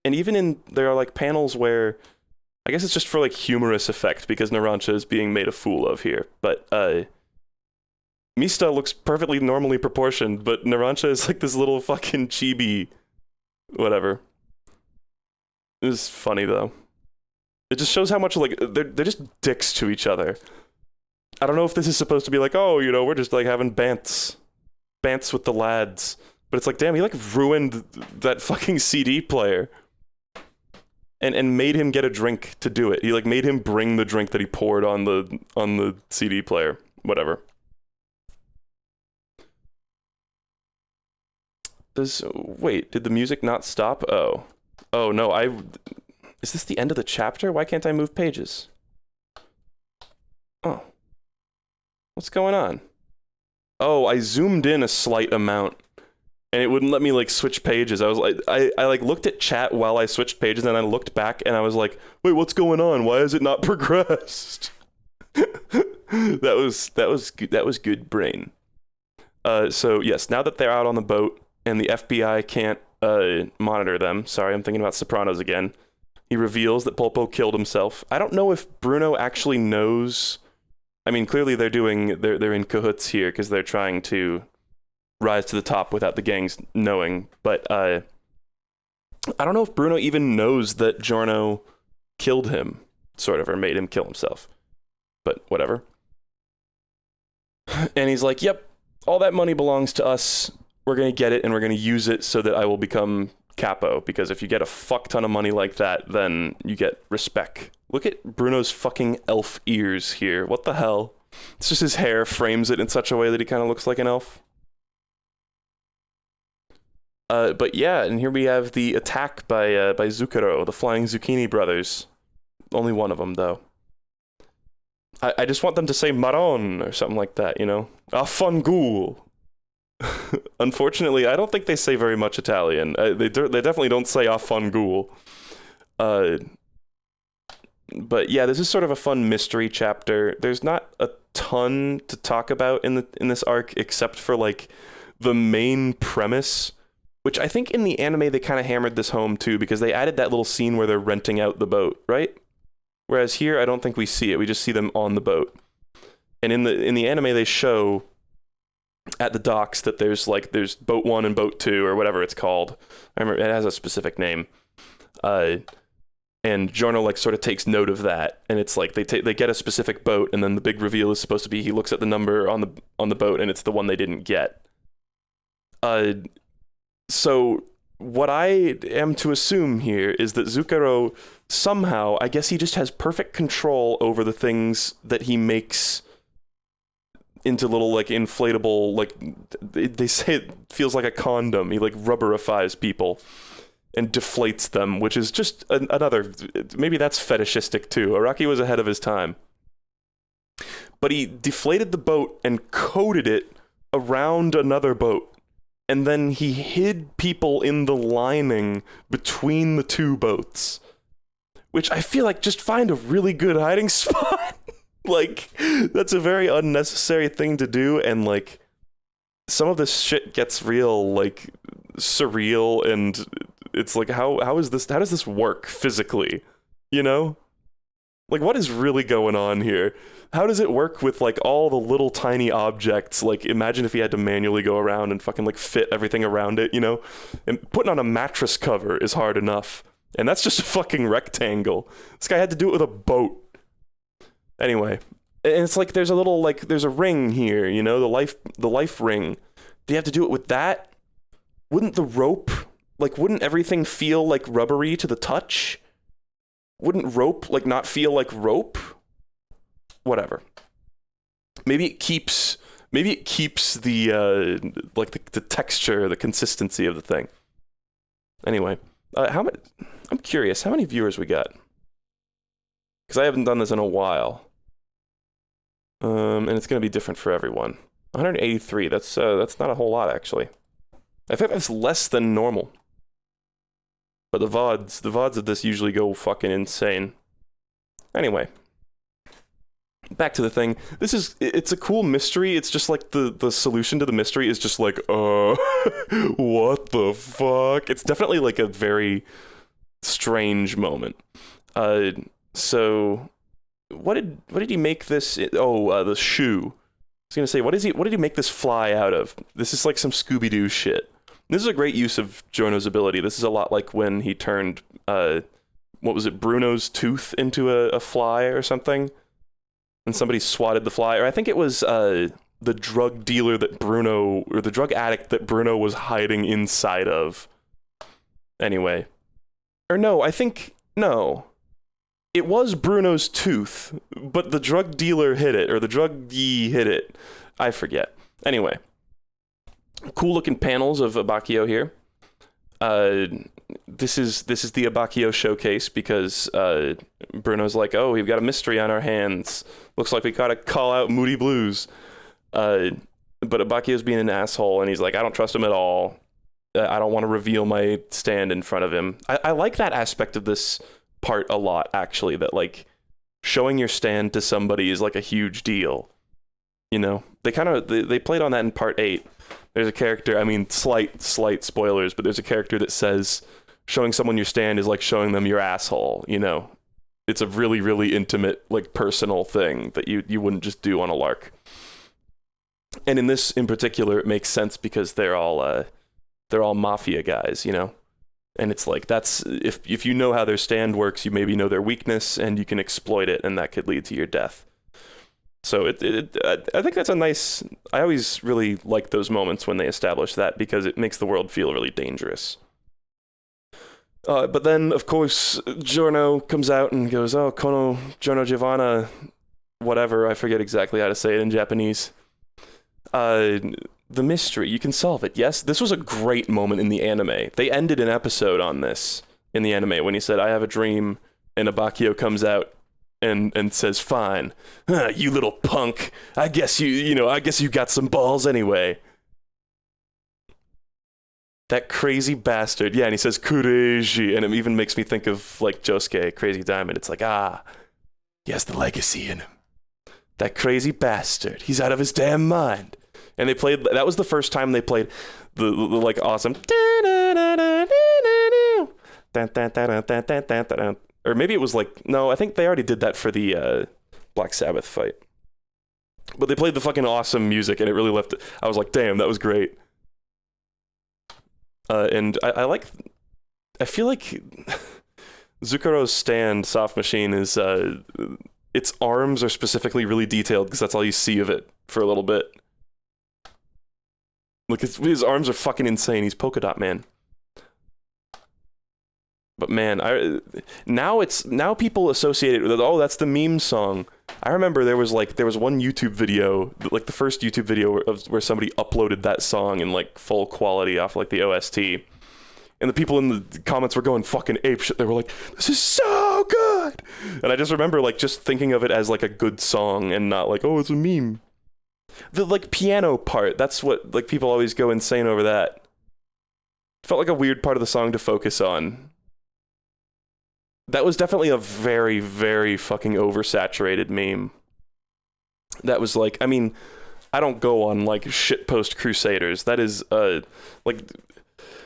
S1: and even there are like panels where, I guess it's just for like humorous effect because Narancia is being made a fool of here. But, Mista looks perfectly normally proportioned, but Narancia is like this little fucking chibi. Whatever. It was funny though. It just shows how much like they're just dicks to each other. I don't know if this is supposed to be like, oh, you know, we're just like having bants with the lads, but it's like, damn, he like ruined that fucking CD player. and made him get a drink to do it. He like made him bring the drink that he poured on the CD player. Whatever. Wait, did the music not stop? Oh no, is this the end of the chapter? Why can't I move pages? Oh, what's going on? Oh, I zoomed in a slight amount and it wouldn't let me like switch pages. I was like, I like looked at chat while I switched pages and I looked back and I was like, wait, what's going on? Why has it not progressed? that was good brain. So yes, now that they're out on the boat and the FBI can't monitor them. Sorry, I'm thinking about Sopranos again. He reveals that Polpo killed himself. I don't know if Bruno actually knows. I mean, clearly they're in cahoots here because they're trying to rise to the top without the gangs knowing. But I don't know if Bruno even knows that Giorno killed him, sort of, or made him kill himself. But whatever. And he's like, yep, all that money belongs to us. We're going to get it and we're going to use it so that I will become capo. Because if you get a fuck ton of money like that, then you get respect. Look at Bruno's fucking elf ears here. What the hell? It's just his hair frames it in such a way that he kind of looks like an elf. But yeah, and here we have the attack by Zucchero, the Flying Zucchini Brothers. Only one of them, though. I just want them to say Maron or something like that, you know? Affangool. Unfortunately, I don't think they say very much Italian. They definitely don't say Affangool. But yeah, this is sort of a fun mystery chapter. There's not a ton to talk about in this arc except for like the main premise, which I think in the anime they kind of hammered this home too because they added that little scene where they're renting out the boat, right? Whereas here I don't think we see it. We just see them on the boat. And in the anime they show at the docks that there's boat 1 and boat 2 or whatever it's called. I remember it has a specific name. And Giorno like sort of takes note of that, and it's like they get a specific boat, and then the big reveal is supposed to be he looks at the number on the boat, and it's the one they didn't get. So what I am to assume here is that Zucchero somehow, I guess he just has perfect control over the things that he makes into little like inflatable, like they say it feels like a condom. He like rubberifies people and deflates them, which is just another, maybe that's fetishistic too. Araki was ahead of his time. But he deflated the boat and coated it around another boat. And then he hid people in the lining between the two boats. Which I feel like just find a really good hiding spot. Like, that's a very unnecessary thing to do, and like, some of this shit gets real, like, surreal, and it's like, how does this work physically? You know? Like, what is really going on here? How does it work with, like, all the little tiny objects? Like, imagine if he had to manually go around and fucking, like, fit everything around it, you know? And putting on a mattress cover is hard enough. And that's just a fucking rectangle. This guy had to do it with a boat. Anyway. And it's like, there's a little, like, there's a ring here, you know? The life ring. Do you have to do it with that? Wouldn't the rope, like, wouldn't everything feel, like, rubbery to the touch? Wouldn't rope, like, not feel like rope? Whatever. Maybe it keeps the, like, the texture, the consistency of the thing. Anyway, I'm curious, how many viewers we got? Because I haven't done this in a while. And it's going to be different for everyone. 183, that's not a whole lot, actually. I think that's less than normal. But the VODs of this usually go fucking insane. Anyway. Back to the thing. It's a cool mystery. It's just like the solution to the mystery is just like, what the fuck? It's definitely like a very strange moment. So what did he make this? The shoe. I was gonna say, what did he make this fly out of? This is like some Scooby-Doo shit. This is a great use of Giorno's ability. This is a lot like when he turned, what was it, Bruno's tooth into a fly or something? And somebody swatted the fly. Or I think it was the drug dealer that Bruno, or the drug addict that Bruno was hiding inside of. Anyway. Or no, I think No. It was Bruno's tooth, but the drug dealer hit it, or the druggie hit it. I forget. Anyway. Cool looking panels of Abbacchio here. This is the Abbacchio showcase because Bruno's like, oh, we've got a mystery on our hands. Looks like we gotta call out Moody Blues. But Abbacchio's being an asshole, and he's like, I don't trust him at all. I don't want to reveal my stand in front of him. I like that aspect of this part a lot, actually, that like showing your stand to somebody is like a huge deal. You know, they played on that in part 8. There's a character, I mean, slight spoilers, but there's a character that says showing someone your stand is like showing them your asshole, you know. It's a really, really intimate, like, personal thing that you wouldn't just do on a lark. And in this in particular, it makes sense because they're all mafia guys, you know. And it's like, that's, if you know how their stand works, you maybe know their weakness, and you can exploit it, and that could lead to your death. So I think that's a nice, I always really like those moments when they establish that, because it makes the world feel really dangerous. But then, of course, Giorno comes out and goes, oh, Kono Giorno Giovanna, whatever, I forget exactly how to say it in Japanese. The mystery, you can solve it. Yes, this was a great moment in the anime. They ended an episode on this in the anime when he said, I have a dream, and Abbacchio comes out and says, fine, you little punk, I guess you got some balls anyway. That crazy bastard. Yeah, and he says, Kureji, and it even makes me think of, like, Josuke, Crazy Diamond. It's like, he has the legacy in him. That crazy bastard. He's out of his damn mind. And that was the first time they played the like, awesome, or maybe it was like, no, I think they already did that for the Black Sabbath fight. But they played the fucking awesome music, and it really left it. I was like, damn, that was great. And I feel like Zukaro's stand, Soft Machine, is, its arms are specifically really detailed, because that's all you see of it for a little bit. Look, his arms are fucking insane. He's Polka Dot Man. But man, now people associate it with, oh, that's the meme song. I remember there was one YouTube video, like the first YouTube video where somebody uploaded that song in like full quality off like the OST. And the people in the comments were going fucking apeshit. They were like, this is so good. And I just remember like just thinking of it as like a good song and not like, oh, it's a meme. The like piano part, that's what like people always go insane over that. It felt like a weird part of the song to focus on. That was definitely a very, very fucking oversaturated meme. That was like, I mean, I don't go on like shitpost crusaders. That is like,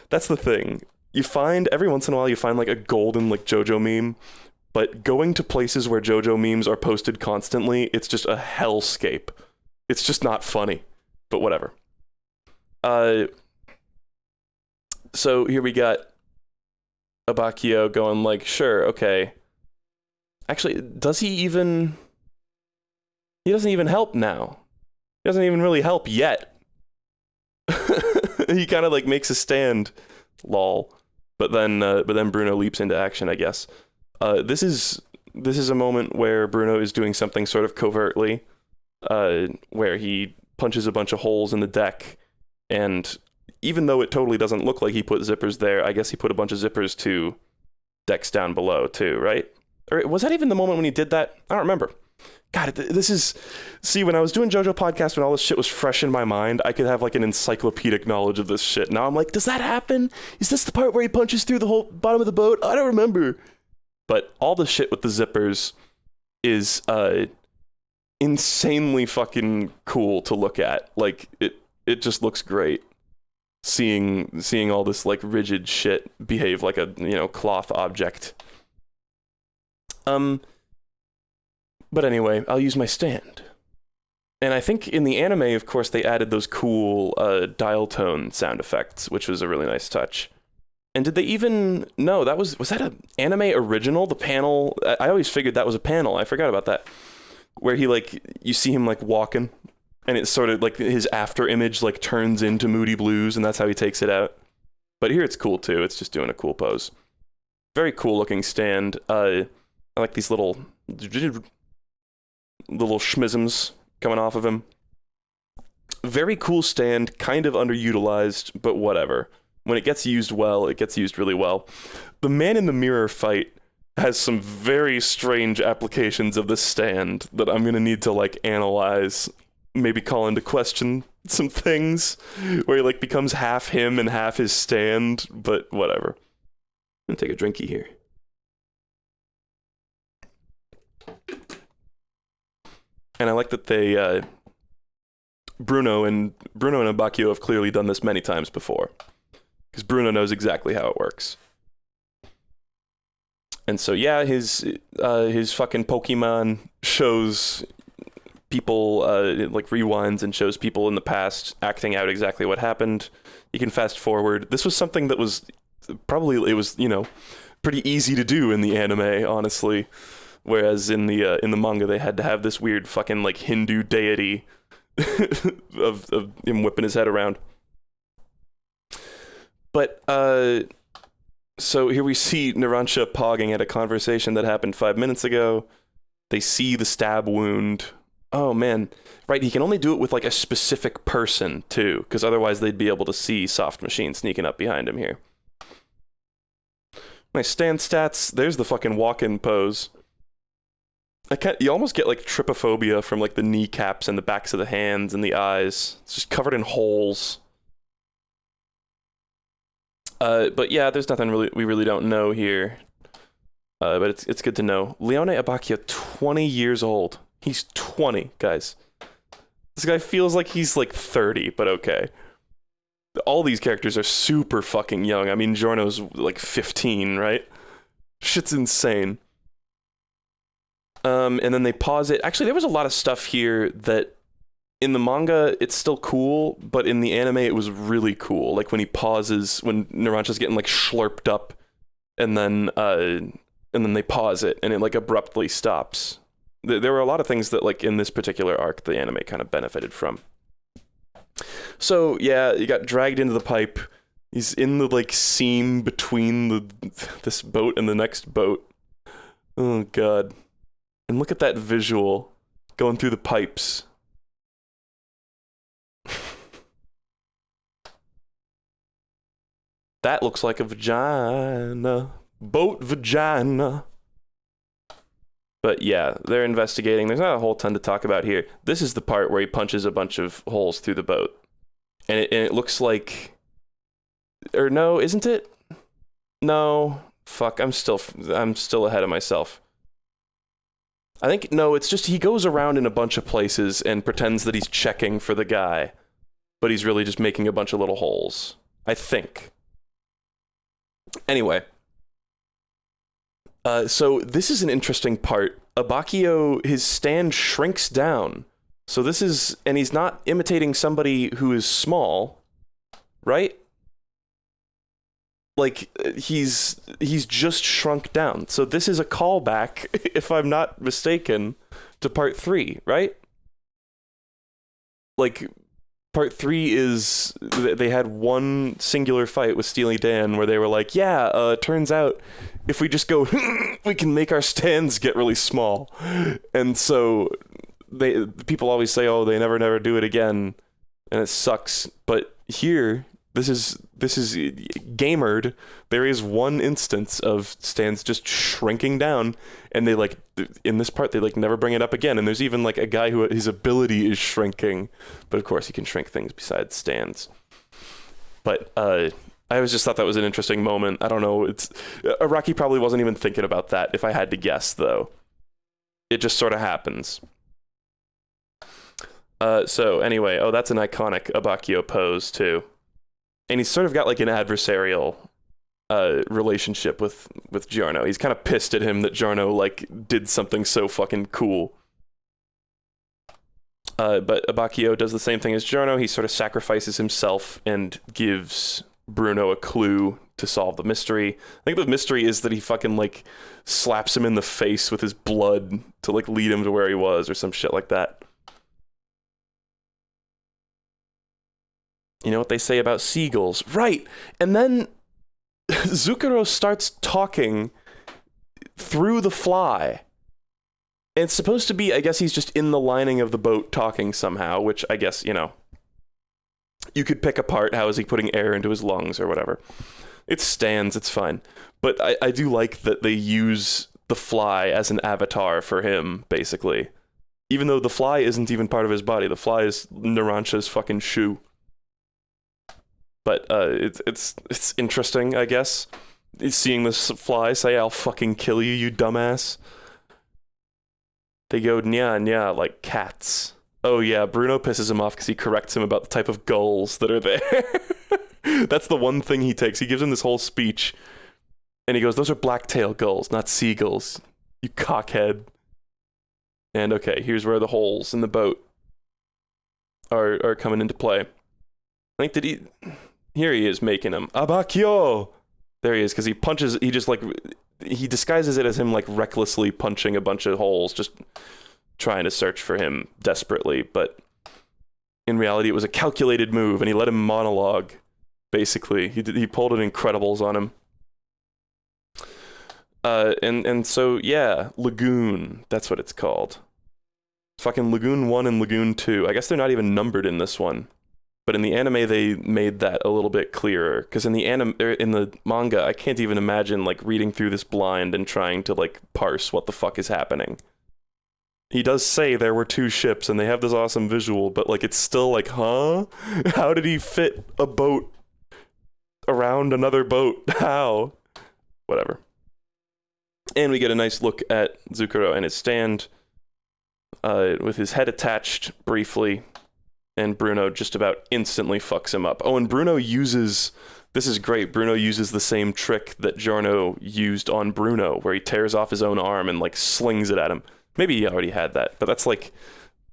S1: that's the thing. You find, every once in a while you find like a golden like JoJo meme, but going to places where JoJo memes are posted constantly, it's just a hellscape. It's just not funny, but whatever. So here we got Abbacchio going like, sure, okay. Actually, he doesn't even help now. He doesn't even really help yet. He kind of like makes a stand, lol. But then Bruno leaps into action, I guess. This is a moment where Bruno is doing something sort of covertly. Where he punches a bunch of holes in the deck, and even though it totally doesn't look like he put zippers there, I guess he put a bunch of zippers to decks down below too, right? Or was that even the moment when he did that? I don't remember. God, see, when I was doing JoJo podcast, when all this shit was fresh in my mind, I could have like an encyclopedic knowledge of this shit. Now I'm like, does that happen? Is this the part where he punches through the whole bottom of the boat? I don't remember. But all the shit with the zippers is, insanely fucking cool to look at. Like it just looks great seeing all this like rigid shit behave like a, you know, cloth object. But anyway, I'll use my stand. And I think in the anime, of course, they added those cool dial tone sound effects, which was a really nice touch. And did they even, no, was that an anime original? The panel, I always figured that was a panel. I forgot about that. Where he like, you see him like walking, and it's sort of like his after image like turns into Moody Blues, and that's how he takes it out. But here it's cool too. It's just doing a cool pose. Very cool looking stand. I like these little schmisms coming off of him. Very cool stand, kind of underutilized, but whatever. When it gets used well, it gets used really well. The man in the mirror fight has some very strange applications of this stand that I'm gonna need to like analyze, maybe call into question some things, where he like becomes half him and half his stand, but whatever. I'm gonna take a drinky here. And I like that they, Bruno and Abbacchio have clearly done this many times before, because Bruno knows exactly how it works. And so yeah, his fucking Pokemon shows people, it like rewinds and shows people in the past acting out exactly what happened. You can fast forward. This was something that was probably, it was, you know, pretty easy to do in the anime, honestly. Whereas in the manga, they had to have this weird fucking like Hindu deity of him whipping his head around. But so here we see Narancia pogging at a conversation that happened 5 minutes ago. They see the stab wound. Oh man, right, he can only do it with like a specific person too, because otherwise they'd be able to see Soft Machine sneaking up behind him here. My stand stats, there's the fucking walk-in pose. You almost get like trypophobia from like the kneecaps and the backs of the hands and the eyes. It's just covered in holes. But yeah, there's nothing we really don't know here. But it's good to know. Leone Abbacchio, 20 years old. He's 20, guys. This guy feels like he's like 30, but okay. All these characters are super fucking young. I mean, Giorno's like 15, right? Shit's insane. And then they pause it. Actually, there was a lot of stuff here that in the manga, it's still cool, but in the anime, it was really cool. Like when he pauses, when Narancia's getting like slurped up, and then they pause it, and it like abruptly stops. There were a lot of things that like in this particular arc, the anime kind of benefited from. So yeah, he got dragged into the pipe. He's in the like seam between this boat and the next boat. Oh god. And look at that visual going through the pipes. That looks like a vagina. Boat vagina. But yeah, they're investigating. There's not a whole ton to talk about here. This is the part where he punches a bunch of holes through the boat. And it looks like... Or no, isn't it? No. Fuck, I'm still ahead of myself. I think, no, it's just he goes around in a bunch of places and pretends that he's checking for the guy. But he's really just making a bunch of little holes. I think. Anyway. So this is an interesting part. Abbacchio, his stand shrinks down. So this is, and he's not imitating somebody who is small, right? Like, he's just shrunk down. So this is a callback, if I'm not mistaken, to part 3, right? Like, part 3 is, they had one singular fight with Steely Dan where they were like, yeah, turns out if we just go, we can make our stands get really small. And so people always say, oh, they never do it again, and it sucks. But here, this is gamered. There is one instance of stands just shrinking down, and they like in this part they like never bring it up again. And there's even like a guy who his ability is shrinking, but of course he can shrink things besides stands. But I always just thought that was an interesting moment. I don't know. Araki probably wasn't even thinking about that. If I had to guess, though, it just sort of happens. So anyway, oh, that's an iconic Abbacchio pose too. And he's sort of got like an adversarial relationship with Giorno. He's kind of pissed at him that Giorno like did something so fucking cool. But Abbacchio does the same thing as Giorno. He sort of sacrifices himself and gives Bruno a clue to solve the mystery. I think the mystery is that he fucking like slaps him in the face with his blood to like lead him to where he was or some shit like that. You know what they say about seagulls, right? And then Zucchero starts talking through the fly. And it's supposed to be, I guess he's just in the lining of the boat talking somehow, which I guess, you know, you could pick apart how is he putting air into his lungs or whatever. It stands, it's fine. But I do like that they use the fly as an avatar for him, basically. Even though the fly isn't even part of his body. The fly is Narancia's fucking shoe. But it's interesting, I guess. Seeing this fly say, "I'll fucking kill you, you dumbass." They go nya nya like cats. Oh yeah, Bruno pisses him off because he corrects him about the type of gulls that are there. That's the one thing he takes. He gives him this whole speech, and he goes, "Those are blacktail gulls, not seagulls, you cockhead." And okay, here's where the holes in the boat are coming into play. I think here he is making them. Abacchio! There he is, because he punches, he disguises it as him like recklessly punching a bunch of holes, just trying to search for him desperately, but in reality it was a calculated move, and he let him monologue, basically. He pulled an Incredibles on him. And so, yeah, Lagoon, that's what it's called. Fucking Lagoon 1 and Lagoon 2. I guess they're not even numbered in this one. But in the anime, they made that a little bit clearer. Because in the manga, I can't even imagine, like, reading through this blind and trying to, like, parse what the fuck is happening. He does say there were 2 ships, and they have this awesome visual, but, like, it's still like, huh? How did he fit a boat around another boat? How? Whatever. And we get a nice look at Zucchero and his stand, with his head attached briefly, and Bruno just about instantly fucks him up. Oh, and Bruno uses, this is great, Bruno uses the same trick that Giorno used on Bruno, where he tears off his own arm and, like, slings it at him. Maybe he already had that, but that's, like,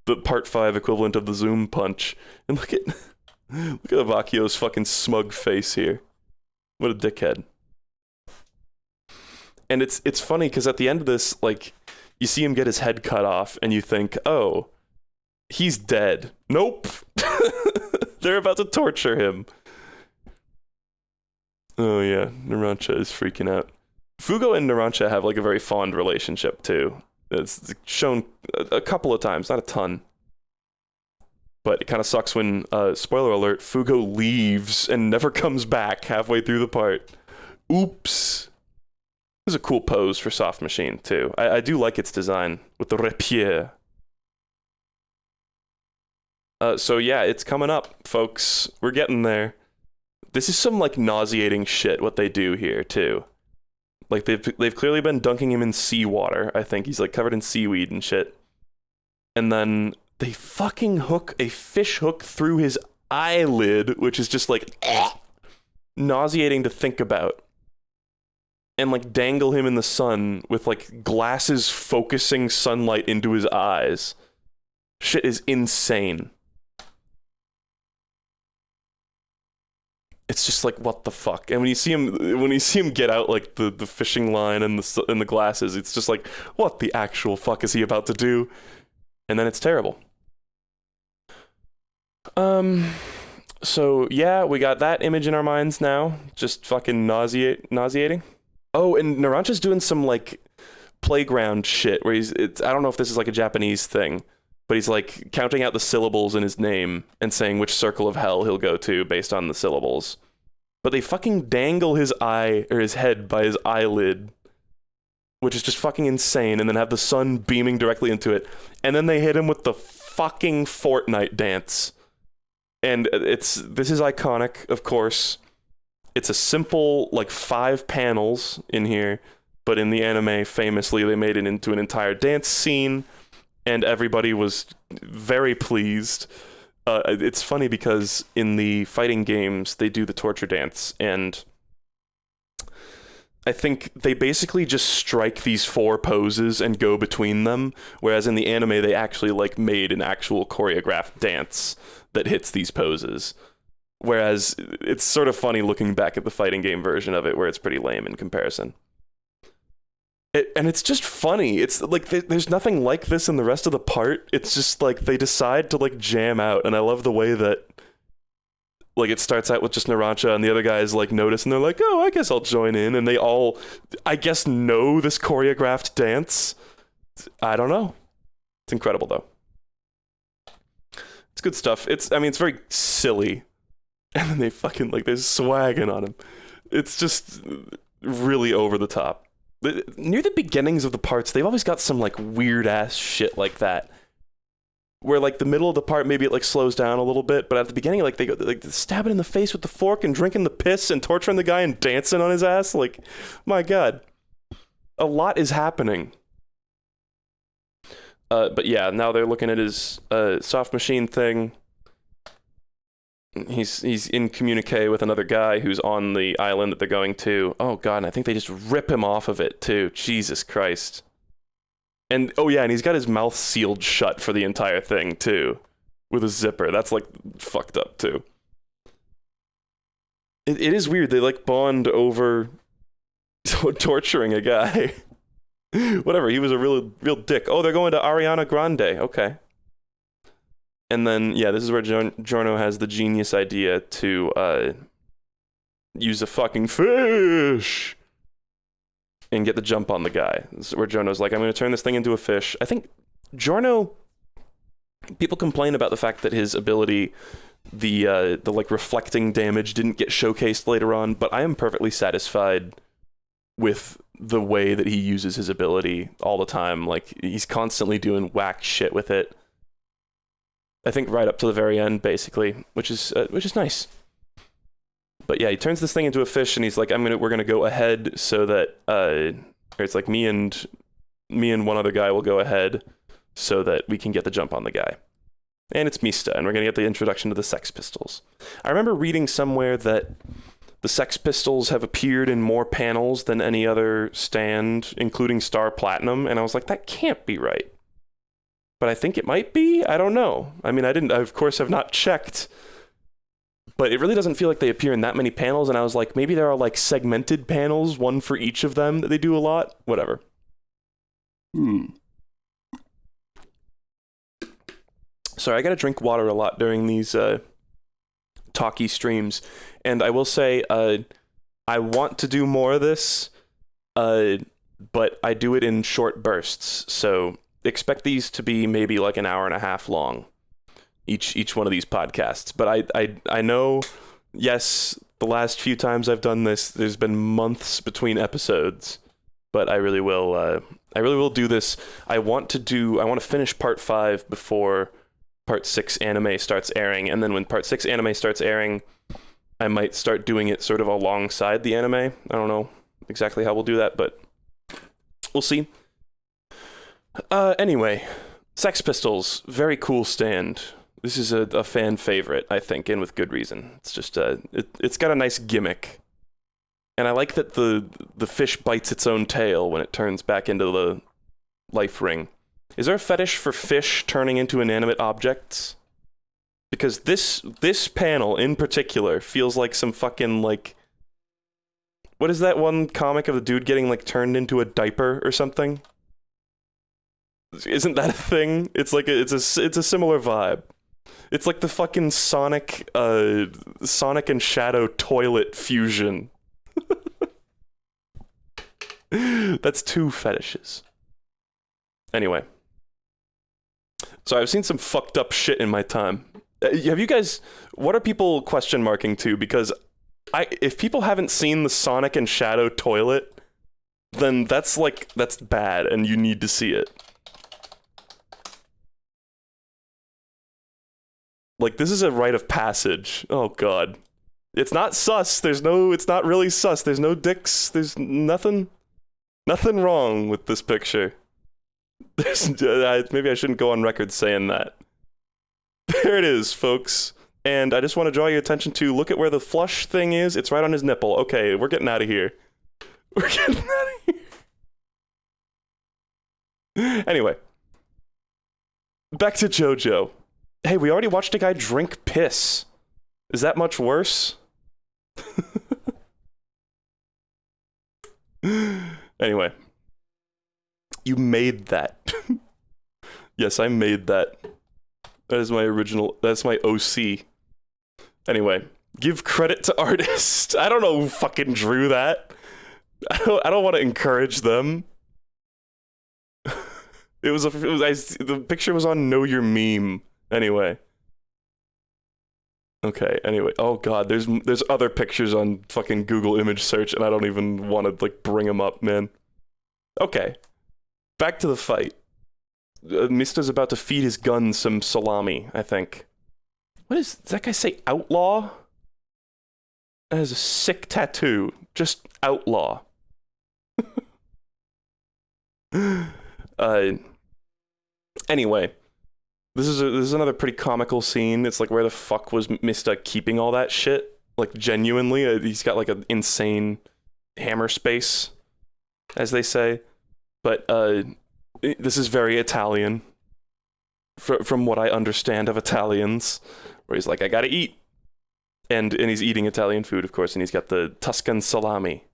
S1: the Part 5 equivalent of the Zoom punch. And look at Abacchio's fucking smug face here. What a dickhead. And it's funny, because at the end of this, like, you see him get his head cut off, and you think, oh, he's dead. Nope. They're about to torture him. Oh yeah, Narancia is freaking out. Fugo and Narancia have, like, a very fond relationship, too. It's shown a couple of times, not a ton. But it kind of sucks when, spoiler alert, Fugo leaves and never comes back halfway through the part. Oops. This is a cool pose for Soft Machine, too. I do like its design with the rapier. So yeah, it's coming up, folks. We're getting there. This is some, like, nauseating shit, what they do here, too. Like, they've clearly been dunking him in seawater, I think. He's, like, covered in seaweed and shit. And then they fucking hook a fish hook through his eyelid, which is just, like, nauseating to think about. And, like, dangle him in the sun with, like, glasses focusing sunlight into his eyes. Shit is insane. It's just like, what the fuck? And when you see him get out, like, the fishing line and the glasses, it's just like, what the actual fuck is he about to do? And then it's terrible. So yeah, we got that image in our minds now. Just fucking nauseating. Oh, and Narancia's doing some, like, playground shit where I don't know if this is, like, a Japanese thing, but he's, like, counting out the syllables in his name and saying which circle of hell he'll go to based on the syllables. But they fucking dangle his eye, or his head, by his eyelid, which is just fucking insane, and then have the sun beaming directly into it. And then they hit him with the fucking Fortnite dance. And this is iconic, of course. It's a simple, like, 5 panels in here, but in the anime, famously, they made it into an entire dance scene, and everybody was very pleased. It's funny because in the fighting games, they do the torture dance, and I think they basically just strike these 4 poses and go between them, whereas in the anime, they actually, like, made an actual choreographed dance that hits these poses. Whereas it's sort of funny looking back at the fighting game version of it, where it's pretty lame in comparison. And it's just funny. It's like there's nothing like this in the rest of the part. It's just like they decide to, like, jam out, and I love the way that Like, it starts out with just Narancia, and the other guys, like, notice, and they're like, oh, I guess I'll join in. And they all, I guess, know this choreographed dance. I don't know. It's incredible, though. It's good stuff. It's very silly. And then they fucking, like, they're swagging on him. It's just really over the top. Near the beginnings of the parts, they've always got some, like, weird-ass shit like that. Where, like, the middle of the part, maybe it, like, slows down a little bit, but at the beginning, like, they go, like, stabbing in the face with the fork and drinking the piss and torturing the guy and dancing on his ass. Like, my God. A lot is happening. But yeah, now they're looking at his soft machine thing. He's in communique with another guy who's on the island that they're going to. Oh, God, and I think they just rip him off of it, too. Jesus Christ. And, oh yeah, and he's got his mouth sealed shut for the entire thing, too. With a zipper. That's, like, fucked up, too. It is weird. They, like, bond over torturing a guy. Whatever, he was a real dick. Oh, they're going to Ariana Grande. Okay. And then, yeah, this is where Giorno has the genius idea to use a fucking fish and get the jump on the guy. This is where Giorno's like, I'm going to turn this thing into a fish. I think Giorno, people complain about the fact that his ability, the like reflecting damage didn't get showcased later on, but I am perfectly satisfied with the way that he uses his ability all the time. Like, he's constantly doing whack shit with it. I think right up to the very end, basically, which is nice. But yeah, he turns this thing into a fish, and he's like, we're gonna go ahead so that or it's like me and one other guy will go ahead so that we can get the jump on the guy. And it's Mista, and we're gonna get the introduction to the Sex Pistols. I remember reading somewhere that the Sex Pistols have appeared in more panels than any other stand, including Star Platinum, and I was like, that can't be right. But I think it might be. I don't know. I mean, I of course have not checked, but it really doesn't feel like they appear in that many panels, and I was like, maybe there are, like, segmented panels, one for each of them, that they do a lot. Whatever. Sorry, I gotta drink water a lot during these talky streams, and I will say, I want to do more of this, but I do it in short bursts, so expect these to be maybe like an hour and a half long, each one of these podcasts. But I know, yes, the last few times I've done this, there's been months between episodes, but I really will do this. I want to finish part 5 before part 6 anime starts airing, and then when part 6 anime starts airing, I might start doing it sort of alongside the anime. I don't know exactly how we'll do that, but we'll see. Anyway, Sex Pistols, very cool stand. This is a fan favorite, I think, and with good reason. It's just it's got a nice gimmick, and I like that the fish bites its own tail when it turns back into the life ring. Is there a fetish for fish turning into inanimate objects? Because this panel in particular feels like some fucking, like, what is that one comic of the dude getting, like, turned into a diaper or something? Isn't that a thing? It's like it's a similar vibe. It's like the fucking Sonic and Shadow toilet fusion. That's 2 fetishes. Anyway. So I've seen some fucked up shit in my time. Have you guys, what are people question marking to? Because if people haven't seen the Sonic and Shadow toilet, then that's bad and you need to see it. Like, this is a rite of passage. Oh, God. It's not sus. It's not really sus. There's no dicks. There's nothing wrong with this picture. Maybe I shouldn't go on record saying that. There it is, folks. And I just want to draw your attention to, look at where the flush thing is. It's right on his nipple. Okay, we're getting out of here. We're getting out of here. Anyway. Back to JoJo. Hey, we already watched a guy drink piss. Is that much worse? Anyway. You made that. Yes, I made that. That is my original, that's my OC. Anyway, Give credit to artists. I don't know who fucking drew that. I don't want to encourage them. The picture was on Know Your Meme. Anyway. Okay, anyway. Oh god, there's other pictures on fucking Google image search and I don't even want to like bring them up, man. Okay. Back to the fight. Mista's about to feed his gun some salami, I think. Does that guy say outlaw? That has a sick tattoo. Just outlaw. Anyway, this is another pretty comical scene. It's like, where the fuck was Mista keeping all that shit? Like, genuinely, he's got like an insane hammer space, as they say. But this is very Italian, from what I understand of Italians, where he's like, I gotta eat, and he's eating Italian food, of course, and he's got the Tuscan salami.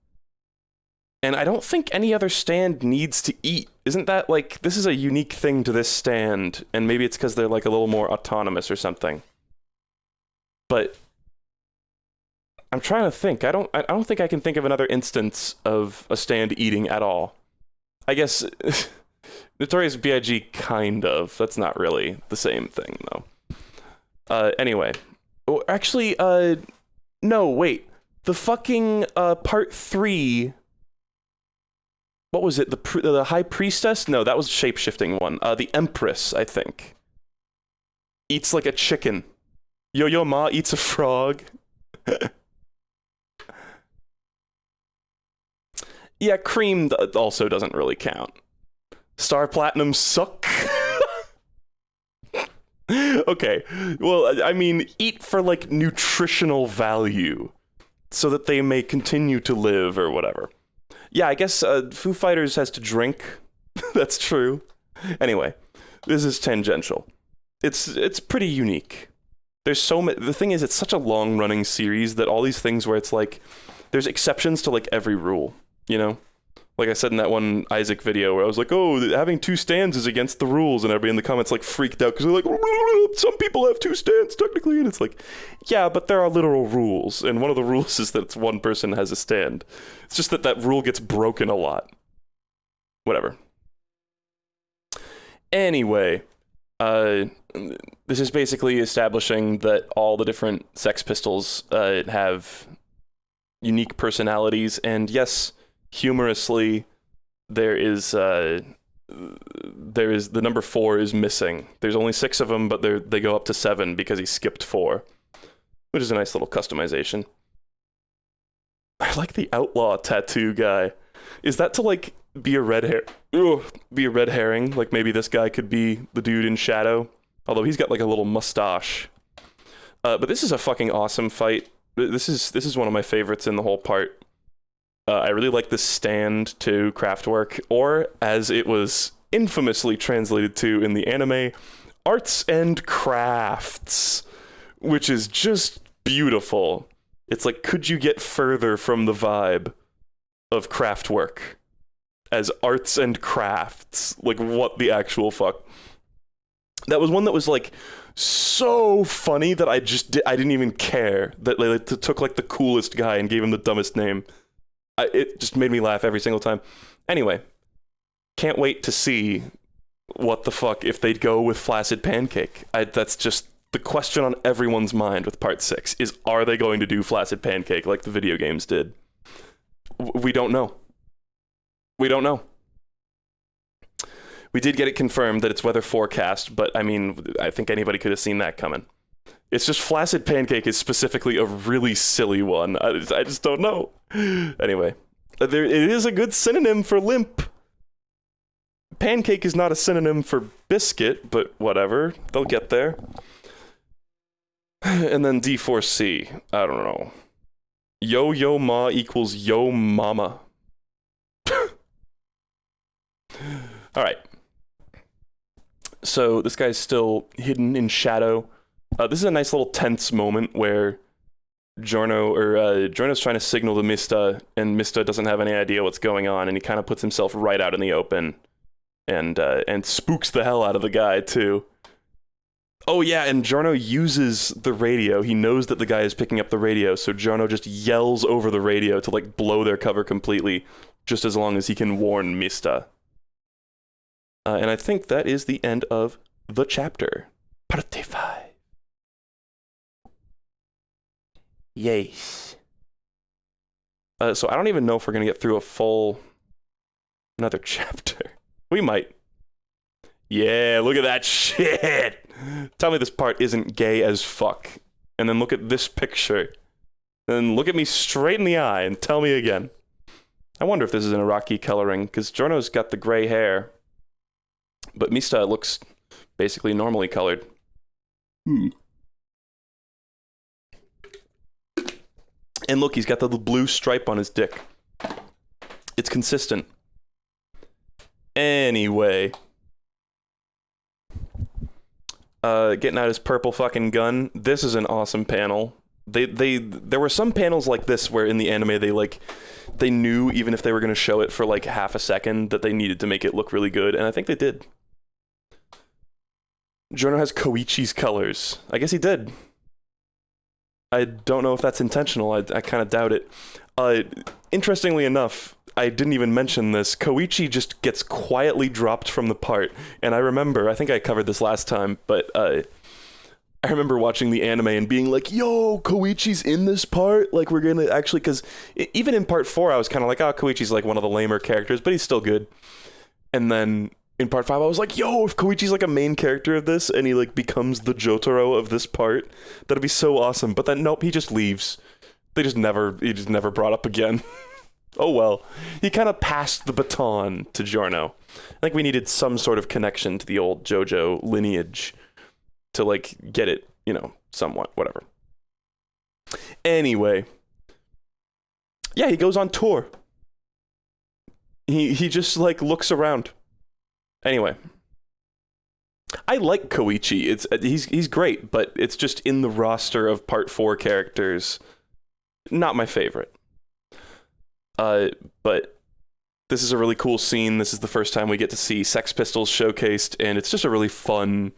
S1: And I don't think any other stand needs to eat. Isn't that, like, this is a unique thing to this stand, and maybe it's because they're, like, a little more autonomous or something. But I'm trying to think. I don't think I can think of another instance of a stand eating at all. I guess Notorious B.I.G. kind of. That's not really the same thing, though. Anyway. Oh, actually, no, wait. The fucking, part 3... What was it? The High Priestess? No, that was the shape-shifting one. The Empress, I think. Eats like a chicken. Yo-Yo Ma eats a frog. Yeah, Cream also doesn't really count. Star Platinum suck. Okay, well, I mean, eat for, like, nutritional value. So that they may continue to live or whatever. Yeah, I guess Foo Fighters has to drink. That's true. Anyway, this is tangential. It's pretty unique. There's so many. The thing is, it's such a long-running series that all these things where it's like, there's exceptions to like every rule, you know? Like I said in that one Isaac video where I was like, oh, having 2 stands is against the rules, and everybody in the comments like freaked out because they're like, some people have 2 stands technically, and it's like, yeah, but there are literal rules, and one of the rules is that it's 1 person has a stand. It's just that that rule gets broken a lot. Whatever. Anyway, this is basically establishing that all the different Sex Pistols have unique personalities, and yes, humorously, there is the number 4 is missing. There's only 6 of them, but they go up to 7 because he skipped 4, which is a nice little customization. I like the outlaw tattoo guy. Is that to like be a red herring? Like maybe this guy could be the dude in Shadow, although he's got like a little mustache. But this is a fucking awesome fight. This is one of my favorites in the whole part. I really like this stand to Kraftwerk, or as it was infamously translated to in the anime, Arts and Crafts, which is just beautiful. It's like, could you get further from the vibe of Kraftwerk as Arts and Crafts? Like, what the actual fuck? That was one that was like so funny that I didn't even care that they took like the coolest guy and gave him the dumbest name. It just made me laugh every single time. Anyway, can't wait to see what the fuck if they'd go with Flaccid Pancake. That's just the question on everyone's mind with Part 6 is, are they going to do Flaccid Pancake like the video games did? We don't know. We don't know. We did get it confirmed that it's weather forecast, but I mean, I think anybody could have seen that coming. It's just Flaccid Pancake is specifically a really silly one. I just don't know. Anyway, it is a good synonym for limp. Pancake is not a synonym for biscuit, but whatever. They'll get there. And then D4C. I don't know. Yo-Yo Ma equals Yo Mama. Alright. So this guy's still hidden in shadow. This is a nice little tense moment where Giorno's trying to signal to Mista, and Mista doesn't have any idea what's going on, and he kind of puts himself right out in the open, and spooks the hell out of the guy too. Oh yeah, and Giorno uses the radio. He knows that the guy is picking up the radio, so Giorno just yells over the radio to like blow their cover completely, just as long as he can warn Mista. And I think that is the end of the chapter. Parte 5. Yes. So I don't even know if we're gonna get through another chapter. We might. Yeah, look at that shit! Tell me this part isn't gay as fuck. And then look at this picture. And look at me straight in the eye and tell me again. I wonder if this is an Iraqi coloring, because Giorno's got the gray hair. But Mista looks basically normally colored. And look, he's got the blue stripe on his dick. It's consistent. Anyway. Getting out his purple fucking gun. This is an awesome panel. There were some panels like this where in the anime they knew even if they were going to show it for like half a second that they needed to make it look really good, and I think they did. Giorno has Koichi's colors. I guess he did. I don't know if that's intentional. I kind of doubt it. Interestingly enough, I didn't even mention this. Koichi just gets quietly dropped from the part. And I think I covered this last time, but I remember watching the anime and being like, yo, Koichi's in this part? Like, we're gonna actually, because even in part 4, I was kind of like, oh, Koichi's like one of the lamer characters, but he's still good. And then in part 5, I was like, yo, if Koichi's like a main character of this and he like becomes the Jotaro of this part, that'd be so awesome. But then, nope, he just leaves. He just never brought up again. Oh well, he kind of passed the baton to Giorno. I think we needed some sort of connection to the old JoJo lineage to like get it, somewhat, whatever. Anyway, yeah, he goes on tour. He just like looks around. Anyway, I like Koichi. He's great, but it's just in the roster of part 4 characters, not my favorite. But this is a really cool scene. This is the first time we get to see Sex Pistols showcased, and it's just a really fun,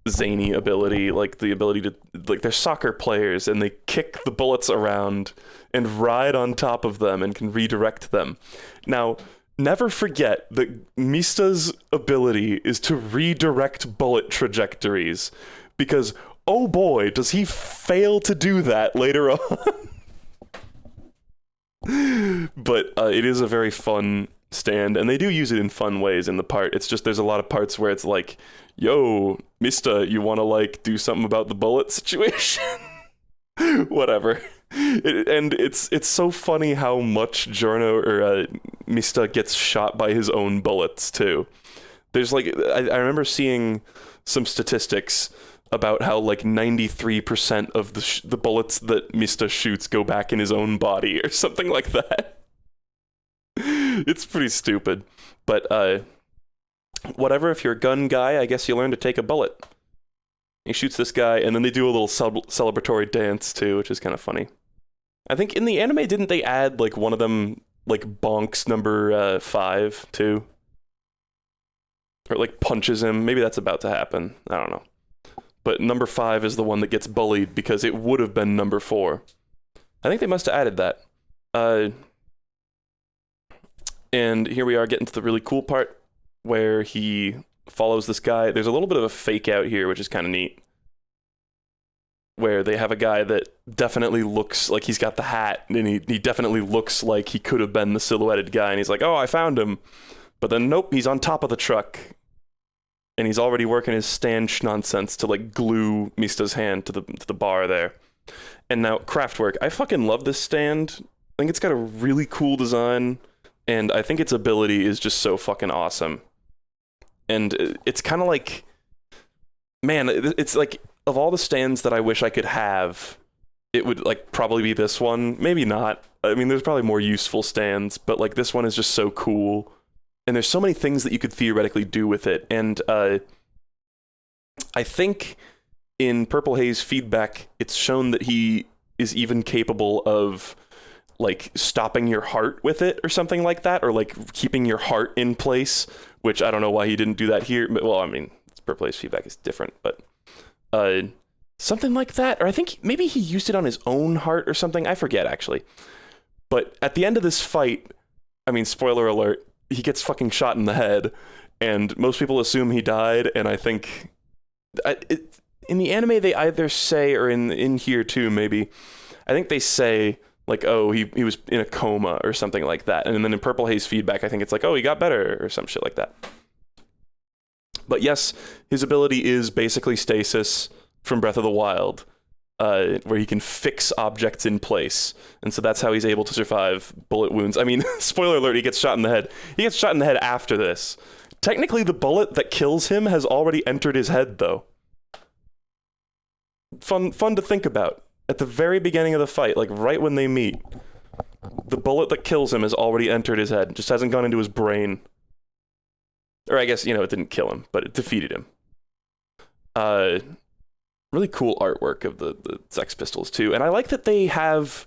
S1: zany ability. Like, the ability to, like, they're soccer players, and they kick the bullets around and ride on top of them and can redirect them. Now, never forget that Mista's ability is to redirect bullet trajectories, because, oh boy, does he fail to do that later on. But it is a very fun stand, and they do use it in fun ways in the part. It's just there's a lot of parts where it's like, yo, Mista, you want to like do something about the bullet situation? Whatever. It's so funny how much Giorno or Mista gets shot by his own bullets too. There's like I remember seeing some statistics about how like 93% of the bullets that Mista shoots go back in his own body or something like that. It's pretty stupid, but whatever. If you're a gun guy, I guess you learn to take a bullet. He shoots this guy, and then they do a little celebratory dance too, which is kind of funny. I think in the anime, didn't they add like one of them like bonks number 5 too, or like punches him? Maybe that's about to happen. I don't know. But number 5 is the one that gets bullied because it would have been number 4. I think they must have added that. And here we are getting to the really cool part where he follows this guy. There's a little bit of a fake out here, which is kind of neat. Where they have a guy that definitely looks like he's got the hat, and he definitely looks like he could have been the silhouetted guy. And he's like, oh, I found him. But then, nope, he's on top of the truck. And he's already working his stand nonsense to like glue Mista's hand to the bar there. And now Craftwork. I fucking love this stand. I think it's got a really cool design, and I think its ability is just so fucking awesome. And it's kind of like, man, it's like of all the stands that I wish I could have, it would like probably be this one. Maybe not. I mean, there's probably more useful stands, but like this one is just so cool. And there's so many things that you could theoretically do with it. And I think in Purple Haze feedback, it's shown that he is even capable of like stopping your heart with it or something like that, or like keeping your heart in place, which I don't know why he didn't do that here. But, well, I mean, Purple Haze feedback is different, but Uh, something like that. Or I think maybe he used it on his own heart or something. I forget, actually. But at the end of this fight, I mean, spoiler alert, he gets fucking shot in the head, and most people assume he died, and I think... in the anime, they either say, or in here too, maybe, I think they say, like, oh, he was in a coma or something like that. And then in Purple Haze feedback, I think it's like, oh, he got better or some shit like that. But yes, his ability is basically stasis from Breath of the Wild, where he can fix objects in place. And so that's how he's able to survive bullet wounds. I mean, spoiler alert, he gets shot in the head. He gets shot in the head after this. Technically, the bullet that kills him has already entered his head, though. Fun to think about. At the very beginning of the fight, like right when they meet, the bullet that kills him has already entered his head. Just hasn't gone into his brain. Or I guess, you know, it didn't kill him, but it defeated him. Really cool artwork of the Sex Pistols, too. And I like that they have,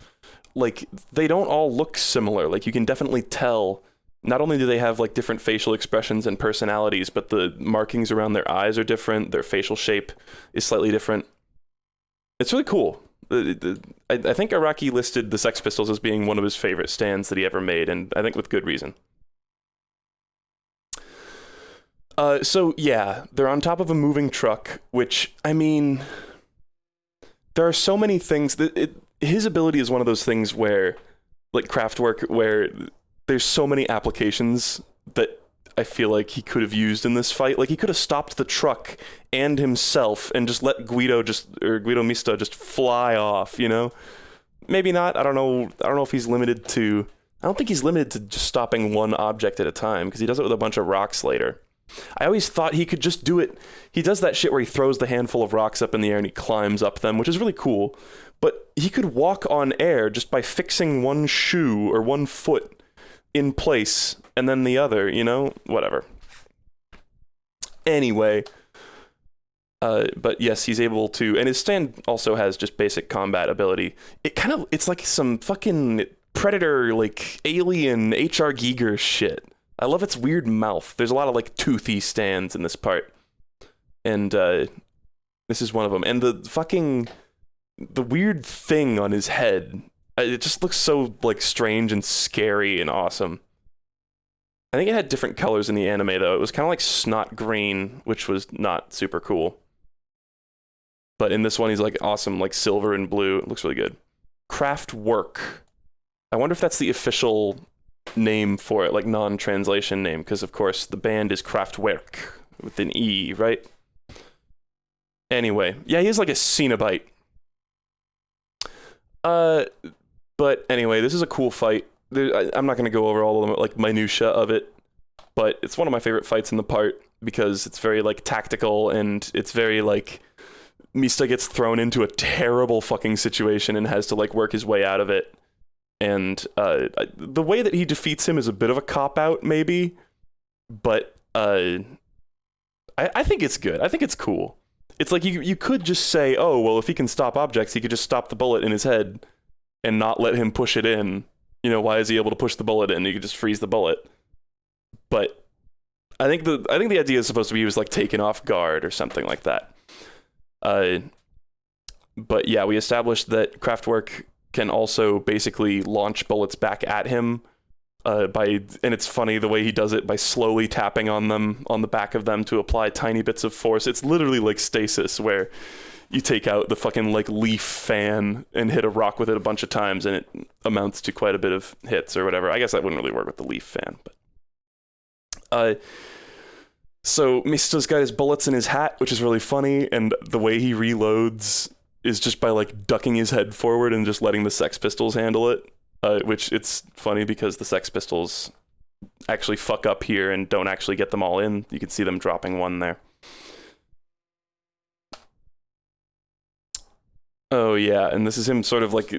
S1: like, they don't all look similar. Like, you can definitely tell. Not only do they have, like, different facial expressions and personalities, but the markings around their eyes are different. Their facial shape is slightly different. It's really cool. I think Araki listed the Sex Pistols as being one of his favorite stands that he ever made, and I think with good reason. So yeah, they're on top of a moving truck, which, I mean, there are so many things that his ability is one of those things where, like Craftwork, where there's so many applications that I feel like he could have used in this fight. Like, he could have stopped the truck and himself and just let Guido Mista just fly off, you know? Maybe not. I don't know if he's limited to... I don't think he's limited to just stopping one object at a time, because he does it with a bunch of rocks later. I always thought he could just do it... He does that shit where he throws the handful of rocks up in the air and he climbs up them, which is really cool. But he could walk on air just by fixing one shoe or one foot in place and then the other, you know? Whatever. Anyway, but yes, he's able to, and his stand also has just basic combat ability. It's like some fucking Predator, like, alien H.R. Giger shit. I love its weird mouth. There's a lot of, like, toothy stands in this part. And, this is one of them. And the weird thing on his head, it just looks so, like, strange and scary and awesome. I think it had different colors in the anime, though. It was kind of like snot green, which was not super cool. But in this one, he's, like, awesome, like, silver and blue. It looks really good. Craftwork. I wonder if that's the official name for it, like, non-translation name, because, of course, the band is Kraftwerk, with an E, right? Anyway, yeah, he has, like, a Cenobite. But anyway, this is a cool fight. I'm not going to go over all of the, like, minutia of it, but it's one of my favorite fights in the part, because it's very, like, tactical, and it's very, like, Mista gets thrown into a terrible fucking situation and has to, like, work his way out of it. And the way that he defeats him is a bit of a cop-out, maybe, but I think it's good. I think it's cool. It's like you could just say, oh, well, if he can stop objects, he could just stop the bullet in his head and not let him push it in. You know, why is he able to push the bullet in? He could just freeze the bullet. But I think the idea is supposed to be he was, like, taken off guard or something like that. But yeah, we established that Craftwork can also basically launch bullets back at him and it's funny the way he does it by slowly tapping on them, on the back of them, to apply tiny bits of force. It's literally like stasis, where you take out the fucking, like, leaf fan and hit a rock with it a bunch of times and it amounts to quite a bit of hits or whatever. I guess that wouldn't really work with the leaf fan, but so Mista's got his bullets in his hat, which is really funny, and the way he reloads is just by, like, ducking his head forward and just letting the Sex Pistols handle it, which it's funny because the Sex Pistols actually fuck up here and don't actually get them all in. You can see them dropping one there. Oh yeah, and this is him sort of like,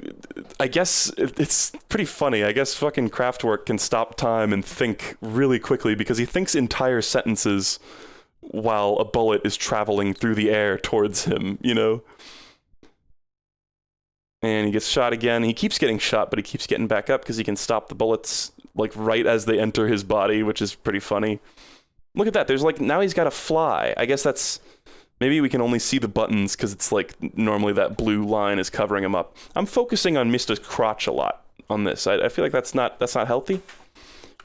S1: I guess it's pretty funny. I guess fucking Craftwork can stop time and think really quickly because he thinks entire sentences while a bullet is traveling through the air towards him, you know? And he gets shot again. He keeps getting shot, but he keeps getting back up because he can stop the bullets, like, right as they enter his body, which is pretty funny. Look at that. There's, like, now he's got to fly. I guess that's Maybe we can only see the buttons because it's like normally that blue line is covering him up. I'm focusing on Mista's crotch a lot on this. I feel like that's not healthy.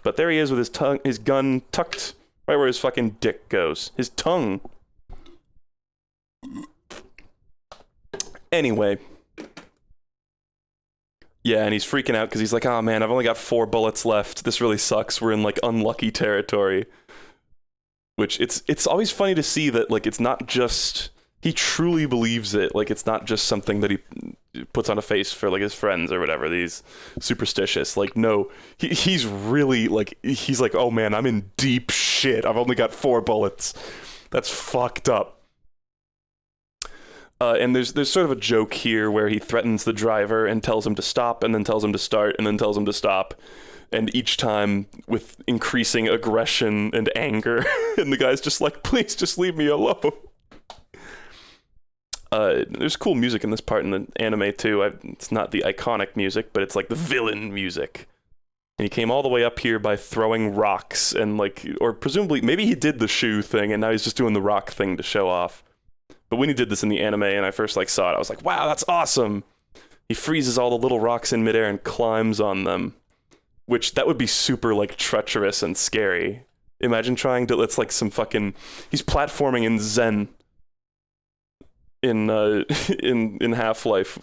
S1: But there he is with his gun tucked right where his fucking dick goes. His tongue. Anyway. Yeah, and he's freaking out because he's like, oh man, I've only got 4 bullets left. This really sucks. We're in like unlucky territory. Which it's always funny to see that like it's not just he truly believes it. Like it's not just something that he puts on a face for like his friends or whatever. These superstitious. Like no, he's really like he's like, oh man, I'm in deep shit. I've only got 4 bullets. That's fucked up. And there's sort of a joke here where he threatens the driver and tells him to stop and then tells him to start and then tells him to stop. And each time with increasing aggression and anger. And the guy's just like, please just leave me alone. There's cool music in this part in the anime too. It's not the iconic music, but it's like the villain music. And he came all the way up here by throwing rocks and like, or presumably, maybe he did the shoe thing and now he's just doing the rock thing to show off. But when he did this in the anime and I first like saw it, I was like, wow, that's awesome. He freezes all the little rocks in midair and climbs on them. Which, that would be super, like, treacherous and scary. Imagine trying to, it's like some fucking, he's platforming in Zen. In Half-Life,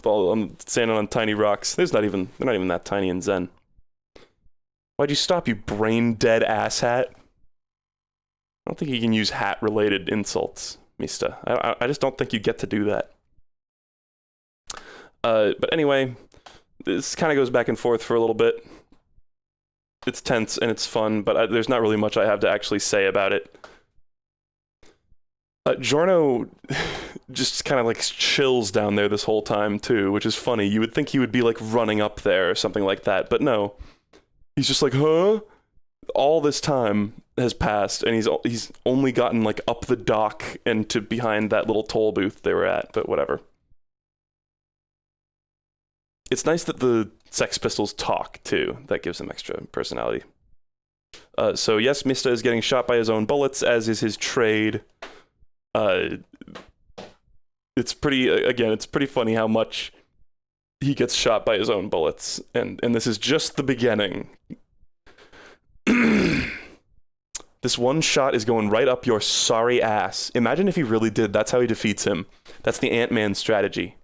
S1: standing on tiny rocks. They're not even that tiny in Zen. Why'd you stop, you brain-dead asshat? I don't think you can use hat-related insults, Mista. I just don't think you get to do that. But anyway, this kind of goes back and forth for a little bit. It's tense and it's fun, but there's not really much I have to actually say about it. Giorno just kind of like chills down there this whole time too, which is funny. You would think he would be like running up there or something like that, but no. He's just like, huh? All this time has passed and he's only gotten like up the dock and to behind that little toll booth they were at, but whatever. It's nice that the Sex Pistols talk, too. That gives them extra personality. So yes, Mista is getting shot by his own bullets, as is his trade. It's pretty funny how much he gets shot by his own bullets. And this is just the beginning. This one shot is going right up your sorry ass. Imagine if he really did. That's how he defeats him. That's the Ant-Man strategy.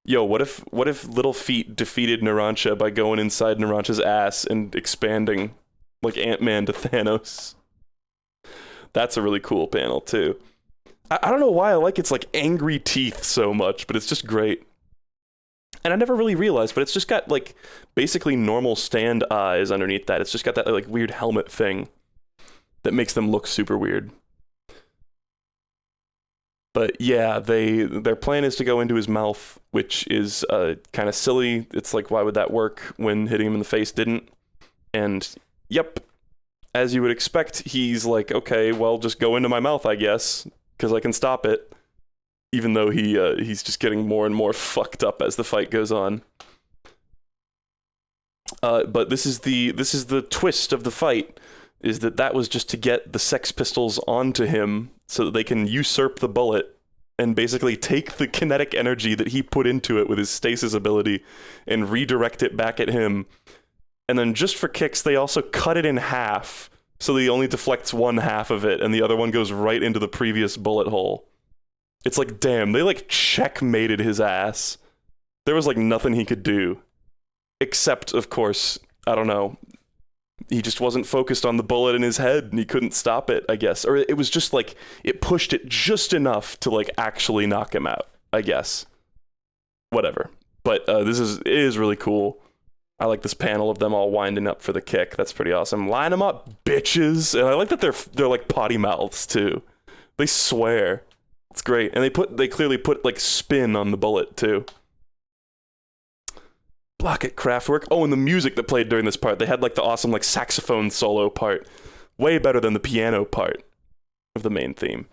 S1: Yo, what if Little Feet defeated Narancia by going inside Narancia's ass and expanding like Ant-Man to Thanos? That's a really cool panel too. I don't know why I like its like angry teeth so much, but it's just great. And I never really realized, but it's just got like basically normal stand eyes underneath that. It's just got that like weird helmet thing that makes them look super weird. But yeah, their plan is to go into his mouth, which is kind of silly. It's like, why would that work when hitting him in the face didn't? And yep, as you would expect, he's like, okay, well, just go into my mouth, I guess, because I can stop it. Even though he's just getting more and more fucked up as the fight goes on. But this is the twist of the fight, is that was just to get the Sex Pistols onto him so that they can usurp the bullet and basically take the kinetic energy that he put into it with his stasis ability and redirect it back at him. And then just for kicks, they also cut it in half so that he only deflects one half of it and the other one goes right into the previous bullet hole. It's like, damn, they like checkmated his ass. There was like nothing he could do. Except, of course, I don't know, he just wasn't focused on the bullet in his head and he couldn't stop it, I guess. Or it was just like, it pushed it just enough to like actually knock him out, I guess. Whatever. But it is really cool. I like this panel of them all winding up for the kick. That's pretty awesome. Line them up, bitches. And I like that they're like potty mouths too. They swear. It's great. And they clearly put like spin on the bullet too. Block it, Kraftwerk. Oh, and the music that played during this part. They had like the awesome like saxophone solo part. Way better than the piano part of the main theme.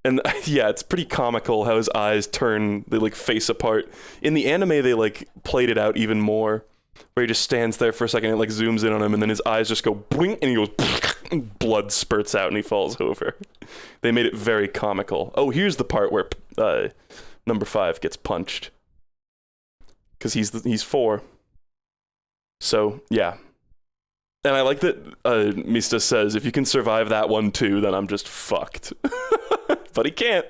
S1: And yeah, it's pretty comical how his eyes turn, they like face apart. In the anime, they like played it out even more. Where he just stands there for a second and like zooms in on him and then his eyes just go blink and he goes Blood spurts out and he falls over. They made it very comical. Oh, here's the part where number 5 gets punched. Because he's 4. So, yeah. And I like that Mista says, if you can survive that one too, then I'm just fucked. But he can't.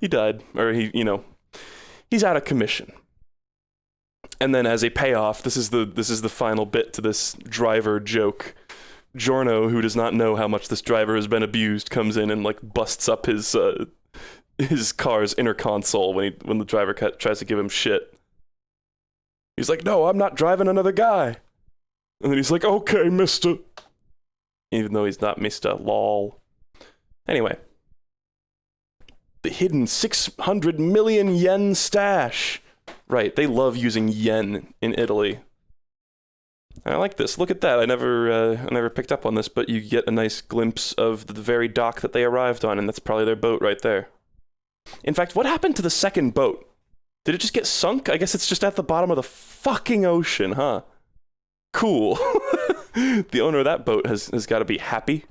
S1: He died. Or he's out of commission. And then as a payoff, this is the final bit to this driver joke. Giorno, who does not know how much this driver has been abused, comes in and like busts up his car's inner console when the driver tries to give him shit. He's like, "No, I'm not driving another guy." And then he's like, "Okay, mister." Even though he's not mister, lol. Anyway. The hidden 600 million yen stash. Right, they love using yen in Italy. I like this. Look at that. I never picked up on this, but you get a nice glimpse of the very dock that they arrived on, and that's probably their boat right there. In fact, what happened to the second boat? Did it just get sunk? I guess it's just at the bottom of the fucking ocean, huh? Cool. The owner of that boat has got to be happy.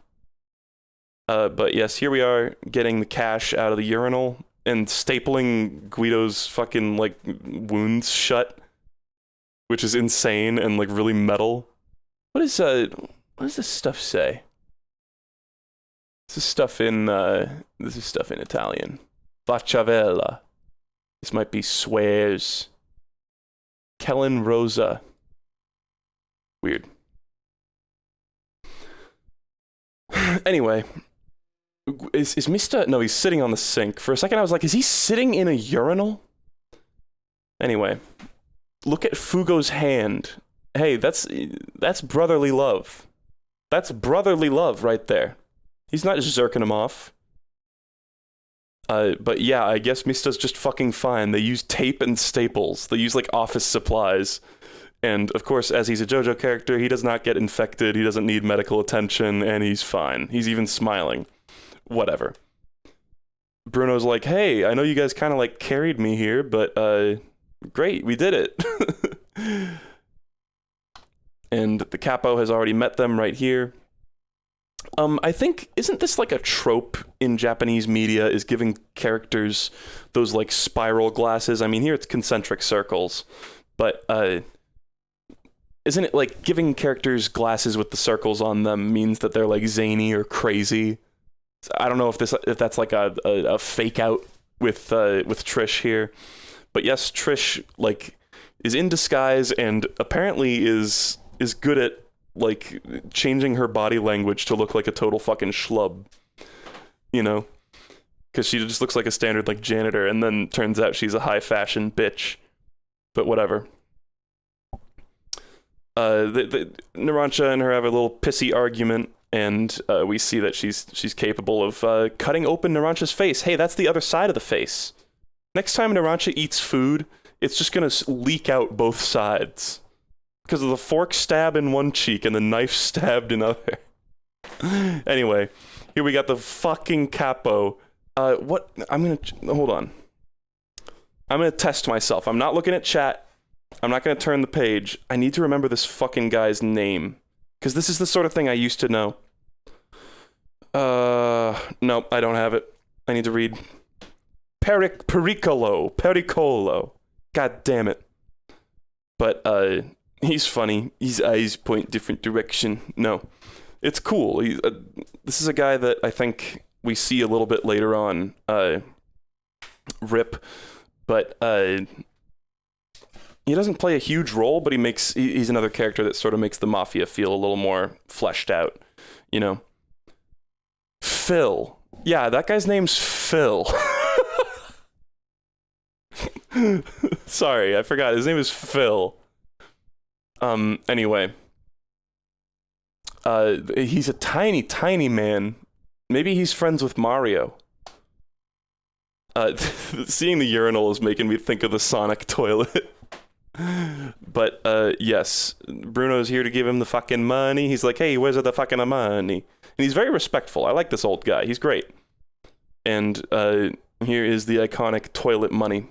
S1: But yes, here we are getting the cash out of the urinal and stapling Guido's fucking, like, wounds shut, which is insane and, like, really metal. What does this stuff say? This is stuff in Italian. Facciavella. This might be swears. Kellen Rosa. Weird. Anyway. Is Mista... No, he's sitting on the sink. For a second I was like, is he sitting in a urinal? Anyway. Look at Fugo's hand. Hey, that's brotherly love. That's brotherly love right there. He's not just jerking him off. But yeah, I guess Mista's just fucking fine. They use tape and staples. They use, like, office supplies. And, of course, as he's a JoJo character, he does not get infected, he doesn't need medical attention, and he's fine. He's even smiling. Whatever. Bruno's like, hey, I know you guys kind of, like, carried me here, but, great, we did it. And the capo has already met them right here. I think, isn't this like a trope in Japanese media, is giving characters those, like, spiral glasses? I mean, here it's concentric circles, but, isn't it like giving characters glasses with the circles on them means that they're, like, zany or crazy? I don't know if that's like a fake out with Trish here, but yes, Trish, like, is in disguise and apparently is good at, like, changing her body language to look like a total fucking schlub, you know? Because she just looks like a standard, like, janitor, and then turns out she's a high fashion bitch. But whatever. Narancia and her have a little pissy argument, and we see that she's capable of cutting open Narancia's face. Hey, that's the other side of the face. Next time Narancia eats food, it's just gonna leak out both sides. Because of the fork stab in one cheek and the knife stabbed in other. Anyway, here we got the fucking capo. What? Hold on. I'm gonna test myself. I'm not looking at chat. I'm not gonna turn the page. I need to remember this fucking guy's name. Because this is the sort of thing I used to know. Nope, I don't have it. I need to read. Pericolo. God damn it. But, he's funny. His eyes point different direction. No. It's cool. This is a guy that I think we see a little bit later on. Rip. But, he doesn't play a huge role, but he's another character that sort of makes the Mafia feel a little more fleshed out. You know? Phil. Yeah, that guy's name's Phil. Sorry, I forgot. His name is Phil. Anyway. He's a tiny, tiny man. Maybe he's friends with Mario. Seeing the urinal is making me think of the Sonic toilet. But, yes. Bruno's here to give him the fucking money. He's like, hey, where's the fucking money? And he's very respectful. I like this old guy. He's great. And, here is the iconic toilet money.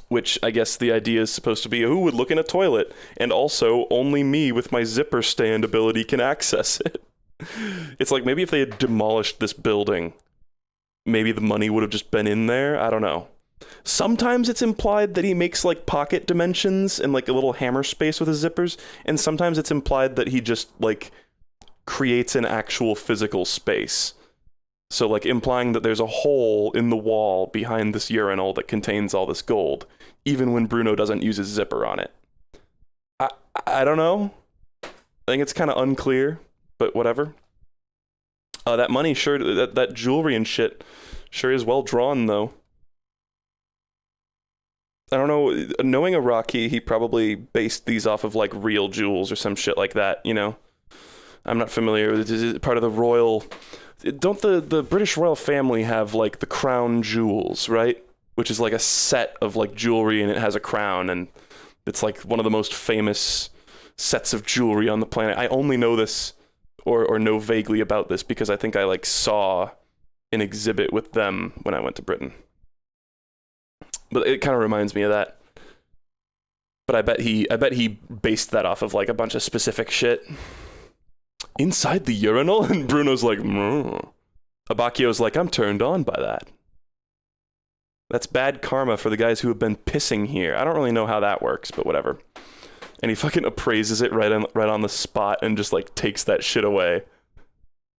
S1: Which, I guess the idea is supposed to be, who would look in a toilet? And also, only me with my zipper stand ability can access it. It's like maybe if they had demolished this building, maybe the money would have just been in there. I don't know. Sometimes it's implied that he makes like pocket dimensions and like a little hammer space with his zippers, and sometimes it's implied that he just like creates an actual physical space. So like implying that there's a hole in the wall behind this urinal that contains all this gold, even when Bruno doesn't use his zipper on it. I don't know. I think it's kind of unclear, but whatever. That money sure, that jewelry and shit sure is well drawn though. I don't know, knowing Araki, he probably based these off of like real jewels or some shit like that, you know? I'm not familiar. Is it part of the royal... Don't the British royal family have like the crown jewels, right? Which is like a set of like jewelry and it has a crown, and it's like one of the most famous sets of jewelry on the planet. I only know this or know vaguely about this because I think I like saw an exhibit with them when I went to Britain. But it kind of reminds me of that. But I bet he based that off of like a bunch of specific shit. Inside the urinal? And Bruno's like, Abakio's like, I'm turned on by that. That's bad karma for the guys who have been pissing here. I don't really know how that works, but whatever. And he fucking appraises it right on the spot and just like takes that shit away.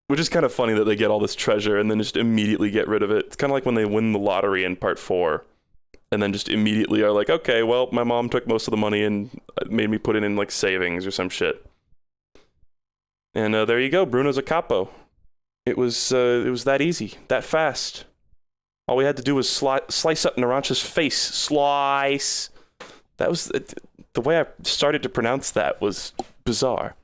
S1: Which is kind of funny that they get all this treasure and then just immediately get rid of it. It's kind of like when they win the lottery in part 4. And then just immediately are like, okay, well, my mom took most of the money and made me put it in like savings or some shit. And there you go, Bruno's a capo. It was that easy, that fast. All we had to do was slice up Narancha's face. Slice. That was the way I started to pronounce that was bizarre.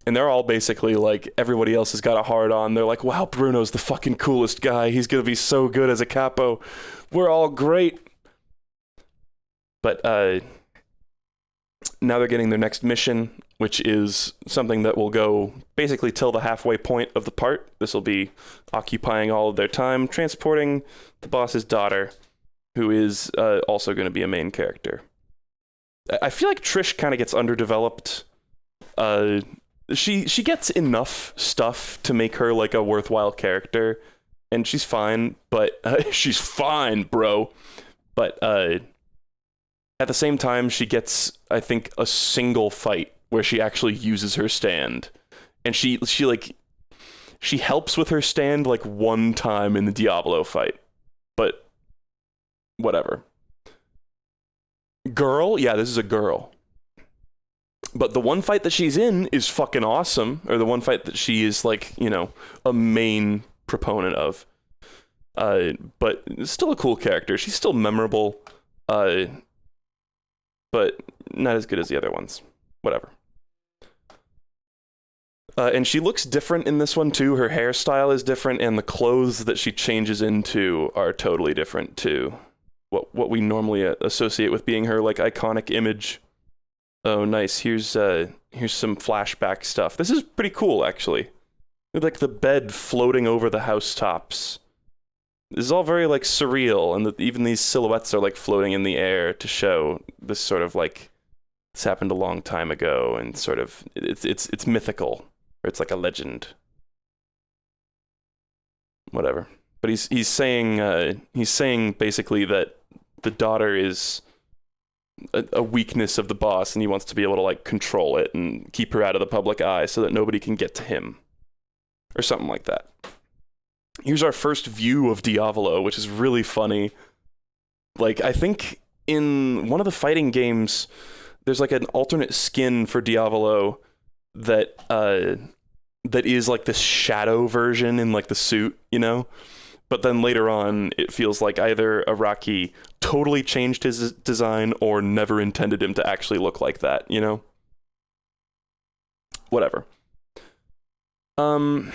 S1: And they're all basically like, everybody else has got a hard on. They're like, wow, Bruno's the fucking coolest guy. He's gonna be so good as a capo. We're all great. But now they're getting their next mission, which is something that will go basically till the halfway point of the part. This will be occupying all of their time, transporting the boss's daughter, who is also going to be a main character. I feel like Trish kind of gets underdeveloped. She gets enough stuff to make her like a worthwhile character, and she's fine, but she's fine, bro. But at the same time, she gets, I think, a single fight where she actually uses her stand, and she helps with her stand like one time in the Diablo fight, but whatever. Girl, yeah, this is a girl. But the one fight that she's in is fucking awesome, or the one fight that she is like, you know, a main proponent of. But still a cool character. She's still memorable, but not as good as the other ones. Whatever. And she looks different in this one too. Her hairstyle is different, and the clothes that she changes into are totally different too. What we normally associate with being her like iconic image. Oh, nice. Here's some flashback stuff. This is pretty cool, actually. Like the bed floating over the housetops. This is all very like surreal, and even these silhouettes are like floating in the air to show this sort of like this happened a long time ago, and sort of it's mythical, or it's like a legend. Whatever. But he's saying basically that the daughter is a weakness of the boss, and he wants to be able to like control it and keep her out of the public eye so that nobody can get to him, or something like that. Here's our first view of Diavolo, which is really funny. Like, I think in one of the fighting games, there's like an alternate skin for Diavolo that is like this shadow version in like the suit, you know? But then later on, it feels like either Araki totally changed his design or never intended him to actually look like that, you know? Whatever. I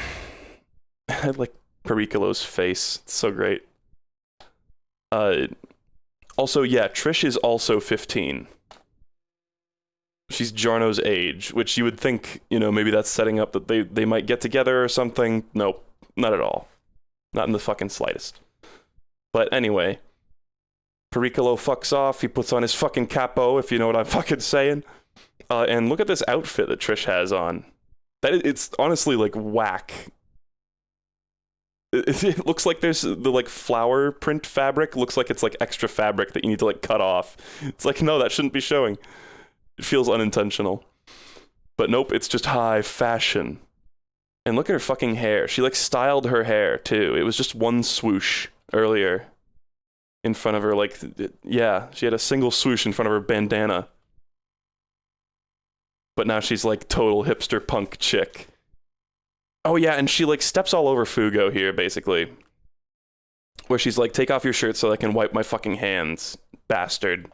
S1: like Pericolo's face. It's so great. Also, yeah, Trish is also 15. She's Jarno's age, which you would think, you know, maybe that's setting up that they might get together or something. Nope, not at all. Not in the fucking slightest. But anyway, Pericolo fucks off. He puts on his fucking capo, if you know what I'm fucking saying. And look at this outfit that Trish has on. It's honestly like whack. It looks like there's the like flower print fabric looks like it's like extra fabric that you need to like cut off. It's like, no, that shouldn't be showing. It feels unintentional. But nope, it's just high fashion. And look at her fucking hair. She like styled her hair too. It was just one swoosh earlier in front of her, like, yeah, she had a single swoosh in front of her bandana. But now she's like total hipster punk chick. Oh yeah, and she like steps all over Fugo here, basically. Where she's like, take off your shirt so I can wipe my fucking hands, bastard.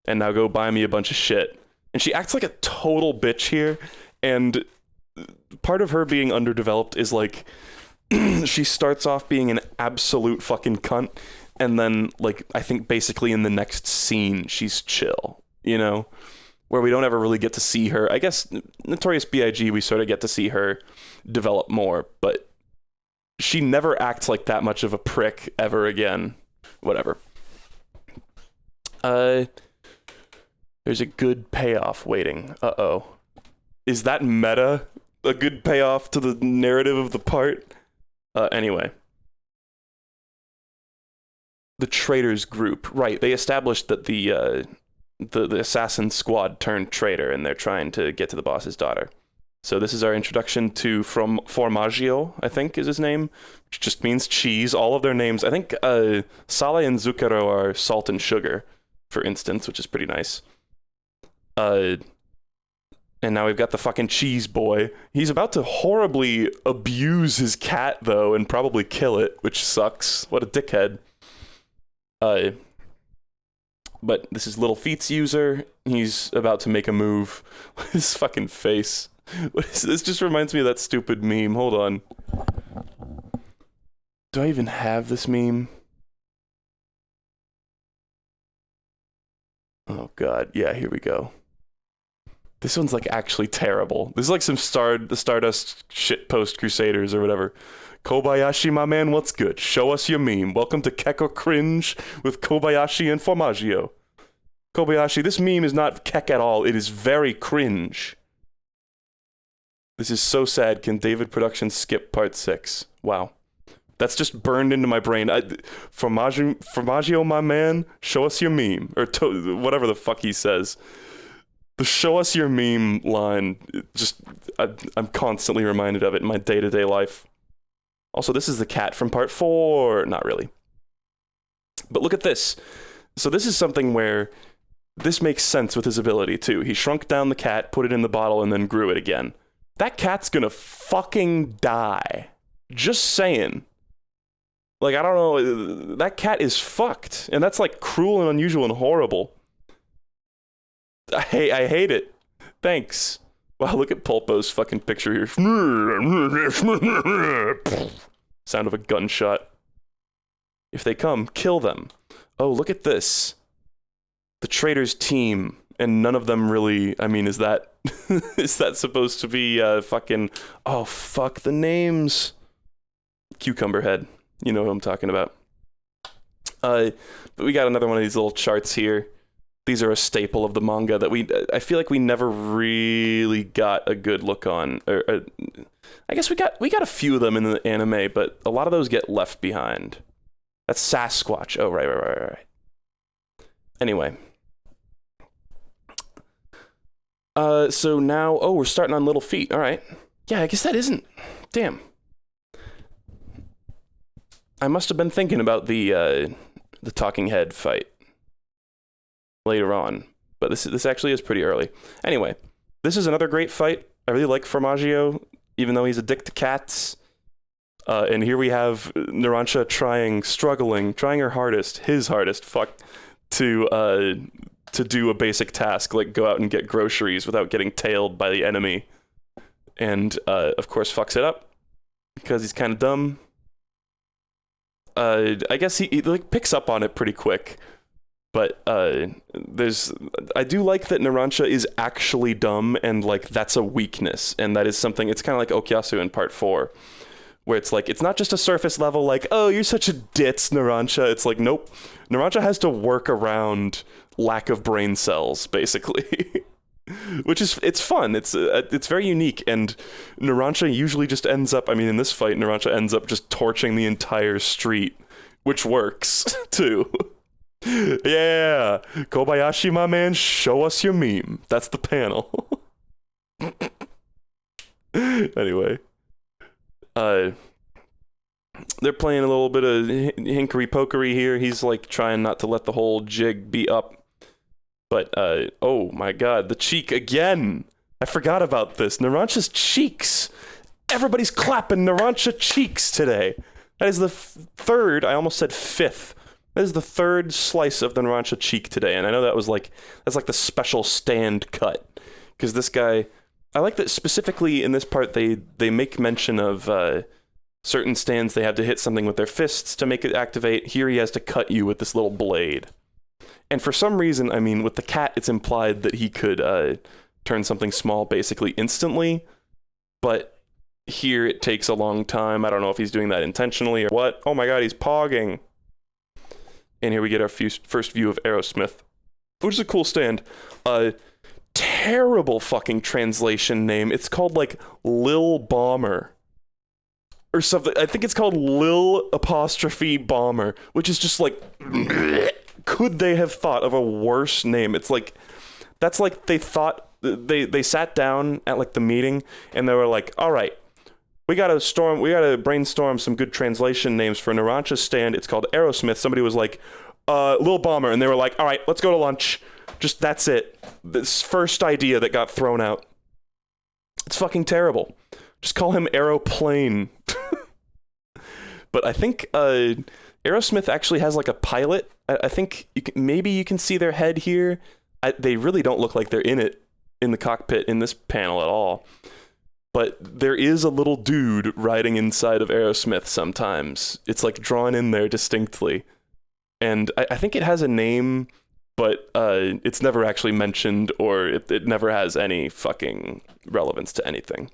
S1: And now go buy me a bunch of shit. And she acts like a total bitch here, and part of her being underdeveloped is like, she starts off being an absolute fucking cunt, and then, like, I think basically in the next scene, she's chill, you know? Where we don't ever really get to see her. I guess Notorious B.I.G., we sort of get to see her develop more, but she never acts like that much of a prick ever again. Whatever. There's a good payoff waiting. Uh-oh. Is that meta a good payoff to the narrative of the part? Anyway. The traitors group. Right, they established that the assassin squad turned traitor, and they're trying to get to the boss's daughter. So this is our introduction to Formaggio, I think is his name, which just means cheese. All of their names, I think Sale and Zucchero are salt and sugar, for instance, which is pretty nice. And now we've got the fucking cheese boy. He's about to horribly abuse his cat, though, and probably kill it, which sucks. What a dickhead. But this is Little Feet's user. He's about to make a move. His fucking face. This just reminds me of that stupid meme. Hold on. Do I even have this meme? Oh god, yeah, here we go. This one's like actually terrible. This is like some Stardust shitpost Crusaders or whatever. Kobayashi, my man, what's good? Show us your meme. Welcome to Keko Cringe with Kobayashi and Formaggio. Kobayashi, this meme is not kek at all. It is very cringe. This is so sad. Can David Productions skip part 6? Wow. That's just burned into my brain. Formaggio, my man, show us your meme. Or whatever the fuck he says. The show us your meme line, I'm constantly reminded of it in my day-to-day life. Also, this is the cat from part 4. Not really. But look at this. So this is something where this makes sense with his ability, too. He shrunk down the cat, put it in the bottle, and then grew it again. That cat's gonna fucking die. Just saying. Like, I don't know. That cat is fucked. And that's, like, cruel and unusual and horrible. I hate it. Thanks. Wow, look at Pulpo's fucking picture here. Sound of a gunshot. If they come, kill them. Oh, look at this. The traitors team, and none of them really, I mean, is that is that supposed to be fucking, oh, fuck the names. Cucumber Head. You know who I'm talking about. But we got another one of these little charts here. These are a staple of the manga that I feel like we never really got a good look on. I guess we got a few of them in the anime, but a lot of those get left behind. That's Sasquatch. Oh, right. Anyway. So now, oh, we're starting on Little Feet. All right. Yeah, I guess that isn't. Damn. I must have been thinking about the talking head fight later on, but this actually is pretty early. Anyway, this is another great fight. I really like Formaggio, even though he's a dick to cats. And here we have Narancia trying her hardest, his hardest, to do a basic task, like go out and get groceries without getting tailed by the enemy. And, of course, fucks it up, because he's kind of dumb. I guess he like picks up on it pretty quick. But I do like that Narancia is actually dumb, and like that's a weakness, and that is something. It's kind of like Okyasu in part 4, where it's like it's not just a surface level like, oh, you're such a ditz, Narancia. It's like, nope, Narancia has to work around lack of brain cells, basically. which is, it's fun. It's very unique, and Narancia usually just ends up, I mean, in this fight, Narancia ends up just torching the entire street, which works, too. Yeah, Kobayashi, my man, show us your meme. That's the panel. Anyway, they're playing a little bit of hinkery pokery here. He's like trying not to let the whole jig be up. But, oh my god, the cheek again! I forgot about this. Narancia's cheeks! Everybody's clapping Narancia cheeks today! That is the third, I almost said fifth. That is the third slice of the Narancia cheek today, and I know that was like, that's like the special stand cut. Because this guy, I like that specifically in this part they make mention of, certain stands they have to hit something with their fists to make it activate. Here he has to cut you with this little blade. And for some reason, I mean, with the cat, it's implied that he could turn something small basically instantly. But here it takes a long time. I don't know if he's doing that intentionally or what. Oh my god, he's pogging. And here we get our first view of Aerosmith, which is a cool stand. Terrible fucking translation name. It's called like Lil Bomber. Or something. I think it's called Lil apostrophe Bomber, which is just like... Could they have thought of a worse name? It's like, that's like they thought, they sat down at like the meeting and they were like, all right, we gotta brainstorm some good translation names for Narancia's stand. It's called Aerosmith. Somebody was like, Lil Bomber. And they were like, all right, let's go to lunch. Just, that's it. This first idea that got thrown out. It's fucking terrible. Just call him Aeroplane. But I think, Aerosmith actually has like a pilot. I think maybe you can see their head here. They really don't look like they're in the cockpit in this panel at all. But there is a little dude riding inside of Aerosmith sometimes. It's like drawn in there distinctly. And I think it has a name, but it's never actually mentioned, or it never has any fucking relevance to anything.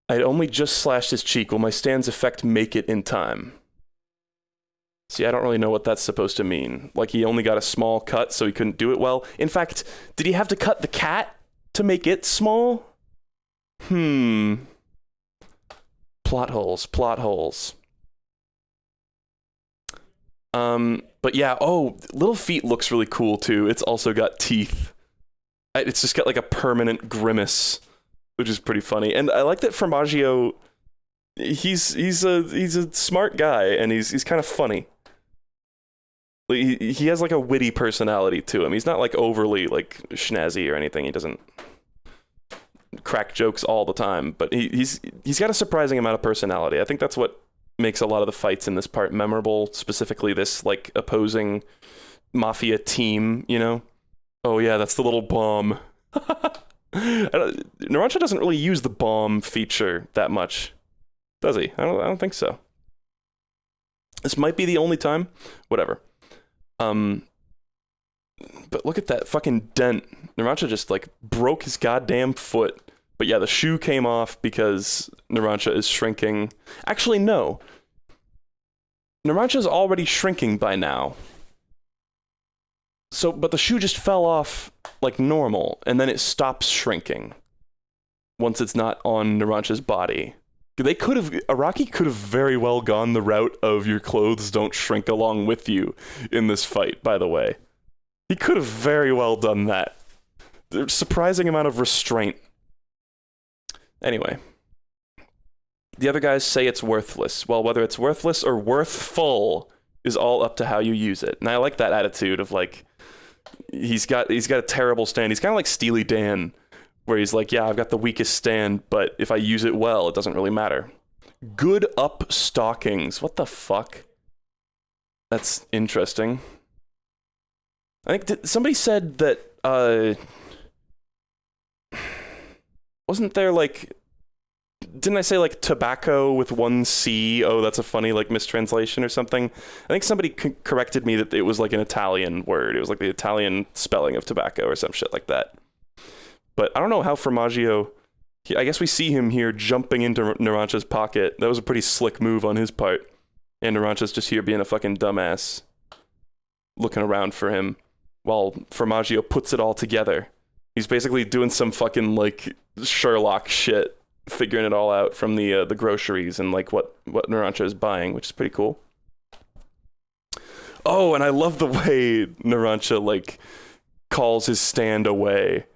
S1: I only just slashed his cheek. Will my stand's effect make it in time? See, I don't really know what that's supposed to mean. Like, he only got a small cut, so he couldn't do it well. In fact, did he have to cut the cat to make it small? Plot holes, plot holes. But yeah, oh, Little Feet looks really cool, too. It's also got teeth. It's just got, like, a permanent grimace, which is pretty funny. And I like that Formaggio, he's a smart guy, and he's kind of funny. He has like a witty personality to him. He's not like overly like schnazzy or anything. He doesn't crack jokes all the time, but he's got a surprising amount of personality. I think that's what makes a lot of the fights in this part memorable, specifically this like opposing mafia team, you know? Oh yeah, that's the little bomb. Narancia doesn't really use the bomb feature that much, does he? I don't think so. This might be the only time. Whatever. But look at that fucking dent. Narancia just like broke his goddamn foot. But yeah, the shoe came off because Narancia is shrinking. Actually, no. Narancia's already shrinking by now. So, but the shoe just fell off like normal, and then it stops shrinking once it's not on Narancia's body. Araki could have very well gone the route of your clothes don't shrink along with you in this fight, by the way. He could have very well done that. There's a surprising amount of restraint. Anyway. The other guys say it's worthless. Well, whether it's worthless or worthful is all up to how you use it. And I like that attitude of like, he's got a terrible stand. He's kind of like Steely Dan, where he's like, yeah, I've got the weakest stand, but if I use it well, it doesn't really matter. Good up stockings. What the fuck? That's interesting. I think somebody said that, wasn't there like, didn't I say like tobacco with one C? Oh, that's a funny like mistranslation or something. I think somebody corrected me that it was like an Italian word. It was like the Italian spelling of tobacco or some shit like that. But I don't know how Formaggio, I guess we see him here jumping into Narancia's pocket. That was a pretty slick move on his part. And Narancia's just here being a fucking dumbass. Looking around for him. while Formaggio puts it all together. He's basically doing some fucking like Sherlock shit, figuring it all out from the groceries and like what Narancia is buying, which is pretty cool. Oh, and I love the way Narancia like calls his stand away,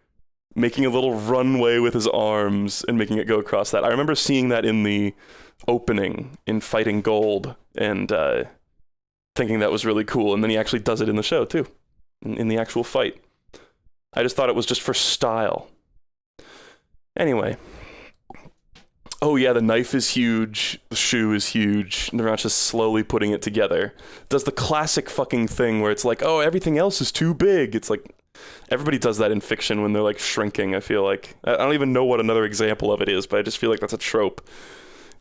S1: making a little runway with his arms and making it go across that. I remember seeing that in the opening in Fighting Gold and thinking that was really cool, and then he actually does it in the show too, in the actual fight. I just thought it was just for style. Anyway. Oh yeah, the knife is huge, the shoe is huge, Narancia's slowly putting it together. Does the classic fucking thing where it's like, oh, everything else is too big. It's like, everybody does that in fiction when they're like shrinking, I feel like. I don't even know what another example of it is, but I just feel like that's a trope.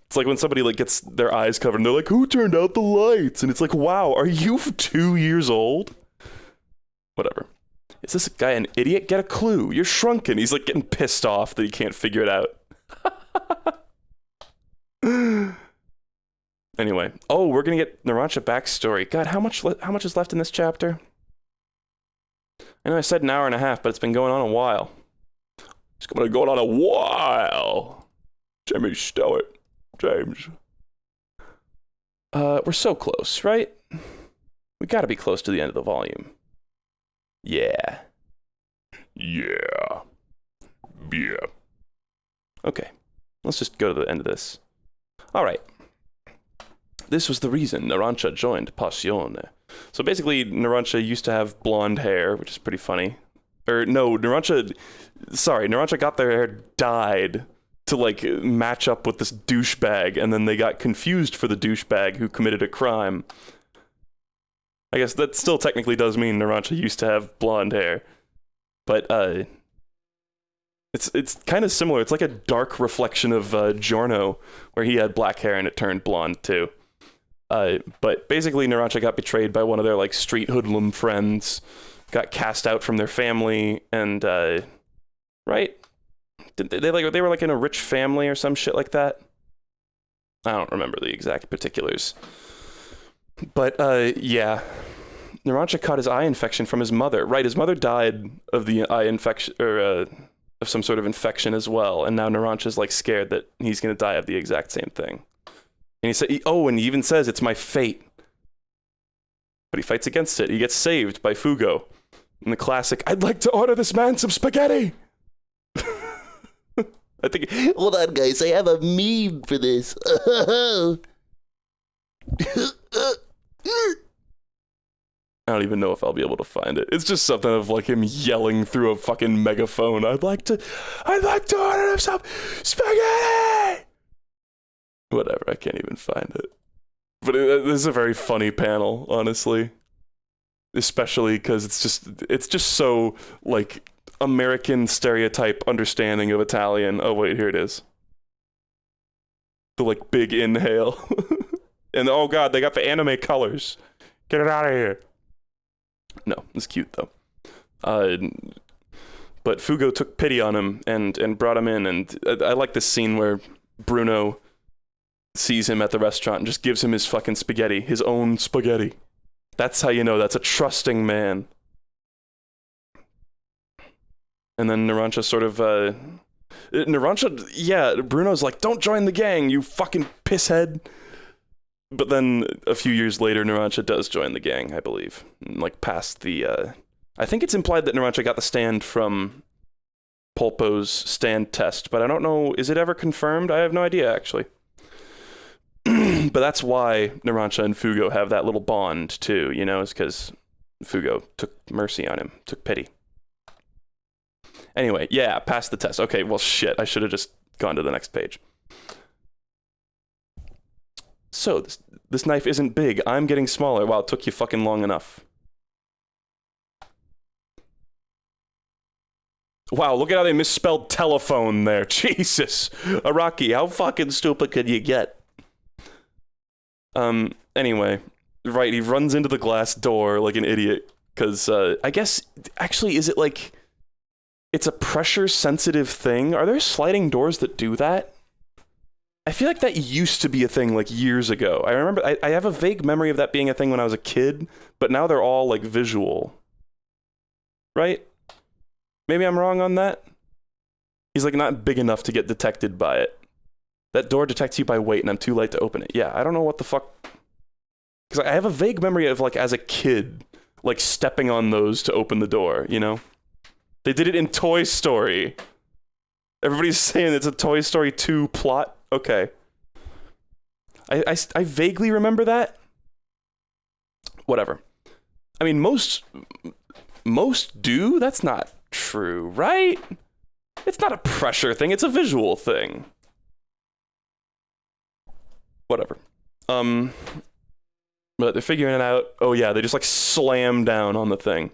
S1: It's like when somebody like gets their eyes covered and they're like, who turned out the lights? And it's like, wow, are you 2 years old? Whatever. Is this guy an idiot? Get a clue. You're shrunken. He's like getting pissed off that he can't figure it out. Anyway, oh, we're gonna get Narancia backstory. God, how much is left in this chapter? I know I said an hour and a half, but it's been going on a while. It's gonna go on a while. Jimmy Stewart, James. We're so close, right? We gotta be close to the end of the volume. Yeah. Yeah. Yeah. Okay, let's just go to the end of this. All right. This was the reason Narancia joined Passione. So basically, Narancia used to have blonde hair, which is pretty funny. Or no, Narancia got their hair dyed to like match up with this douchebag, and then they got confused for the douchebag who committed a crime. I guess that still technically does mean Narancia used to have blonde hair. But, It's kind of similar. It's like a dark reflection of Giorno, where he had black hair and it turned blonde too. But basically, Narancia got betrayed by one of their like street hoodlum friends, got cast out from their family, and right? They were like in a rich family or some shit like that. I don't remember the exact particulars. But yeah, Narancia caught his eye infection from his mother. Right, his mother died of the eye infection or of some sort of infection as well, and now Narancia's like scared that he's gonna die of the exact same thing. And he said, and he even says it's my fate. But he fights against it. He gets saved by Fugo. In the classic, I'd like to order this man some spaghetti. I think.
S2: Hold on, guys. I have a meme for this.
S1: I don't even know if I'll be able to find it. It's just something of like him yelling through a fucking megaphone. I'd like to order him some spaghetti. Whatever, I can't even find it. But this is a very funny panel, honestly. Especially because it's just so like American stereotype understanding of Italian. Oh wait, here it is. The like big inhale. And oh god, they got the anime colors. Get it out of here. No, it's cute though. But Fugo took pity on him and brought him in, and I like this scene where Bruno sees him at the restaurant and just gives him his fucking spaghetti, his own spaghetti. That's how you know that's a trusting man. And then Narancia sort of, Bruno's like, don't join the gang, you fucking pisshead. But then a few years later, Narancia does join the gang, I believe. Like past the, I think it's implied that Narancia got the stand from Polpo's stand test, but I don't know, is it ever confirmed? I have no idea, actually. But that's why Narancia and Fugo have that little bond too, you know, is because Fugo took mercy on him, took pity. Anyway, yeah, passed the test. Okay, well shit, I should have just gone to the next page. So, this knife isn't big, I'm getting smaller. Wow, it took you fucking long enough. Wow, look at how they misspelled telephone there. Jesus. Araki, how fucking stupid could you get? Anyway, right, he runs into the glass door like an idiot, because, I guess, actually, is it like, it's a pressure-sensitive thing? Are there sliding doors that do that? I feel like that used to be a thing, like, years ago. I remember, I have a vague memory of that being a thing when I was a kid, but now they're all, like, visual. right? Maybe I'm wrong on that. He's like not big enough to get detected by it. That door detects you by weight, and I'm too late to open it. Yeah, I don't know what the fuck. Because I have a vague memory of, like, as a kid, like, stepping on those to open the door, you know? They did it in Toy Story. Everybody's saying it's a Toy Story 2 plot. Okay. I vaguely remember that. Whatever. I mean, most do? That's not true, right? It's not a pressure thing, it's a visual thing. Whatever. But they're figuring it out. Oh yeah, they just like slam down on the thing.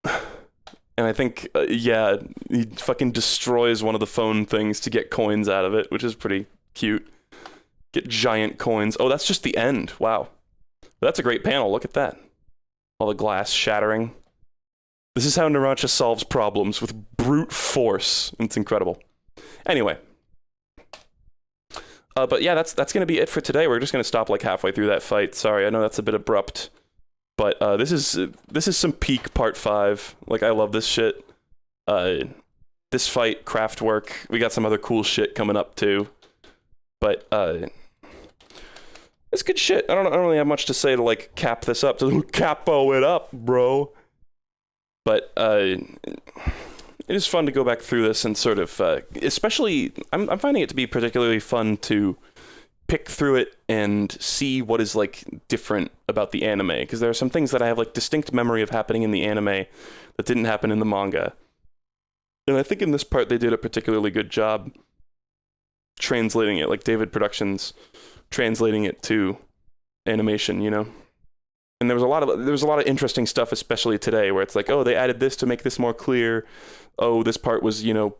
S1: And I think, yeah, he fucking destroys one of the phone things to get coins out of it, which is pretty cute. Get giant coins. Oh, that's just the end. Wow. But that's a great panel. Look at that. All the glass shattering. This is how Narancia solves problems with brute force. It's incredible. Anyway. But yeah, that's going to be it for today. We're just going to stop like halfway through that fight. Sorry, I know that's a bit abrupt. But this is some peak part 5. Like, I love this shit. This fight, craft work. We got some other cool shit coming up too. But it's good shit. I don't really have much to say to like cap this up. To capo it up, bro. But it is fun to go back through this and sort of, especially, I'm finding it to be particularly fun to pick through it and see what is like different about the anime, because there are some things that I have like distinct memory of happening in the anime that didn't happen in the manga. And I think in this part they did a particularly good job translating it, like David Productions translating it to animation, you know. And there was a lot of interesting stuff, especially today, where it's like, oh, they added this to make this more clear. Oh, this part was, you know,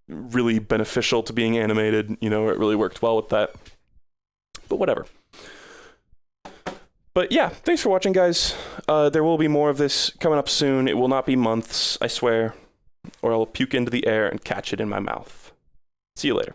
S1: really beneficial to being animated. You know, it really worked well with that. But whatever. But yeah, thanks for watching, guys. There will be more of this coming up soon. It will not be months, I swear. Or I'll puke into the air and catch it in my mouth. See you later.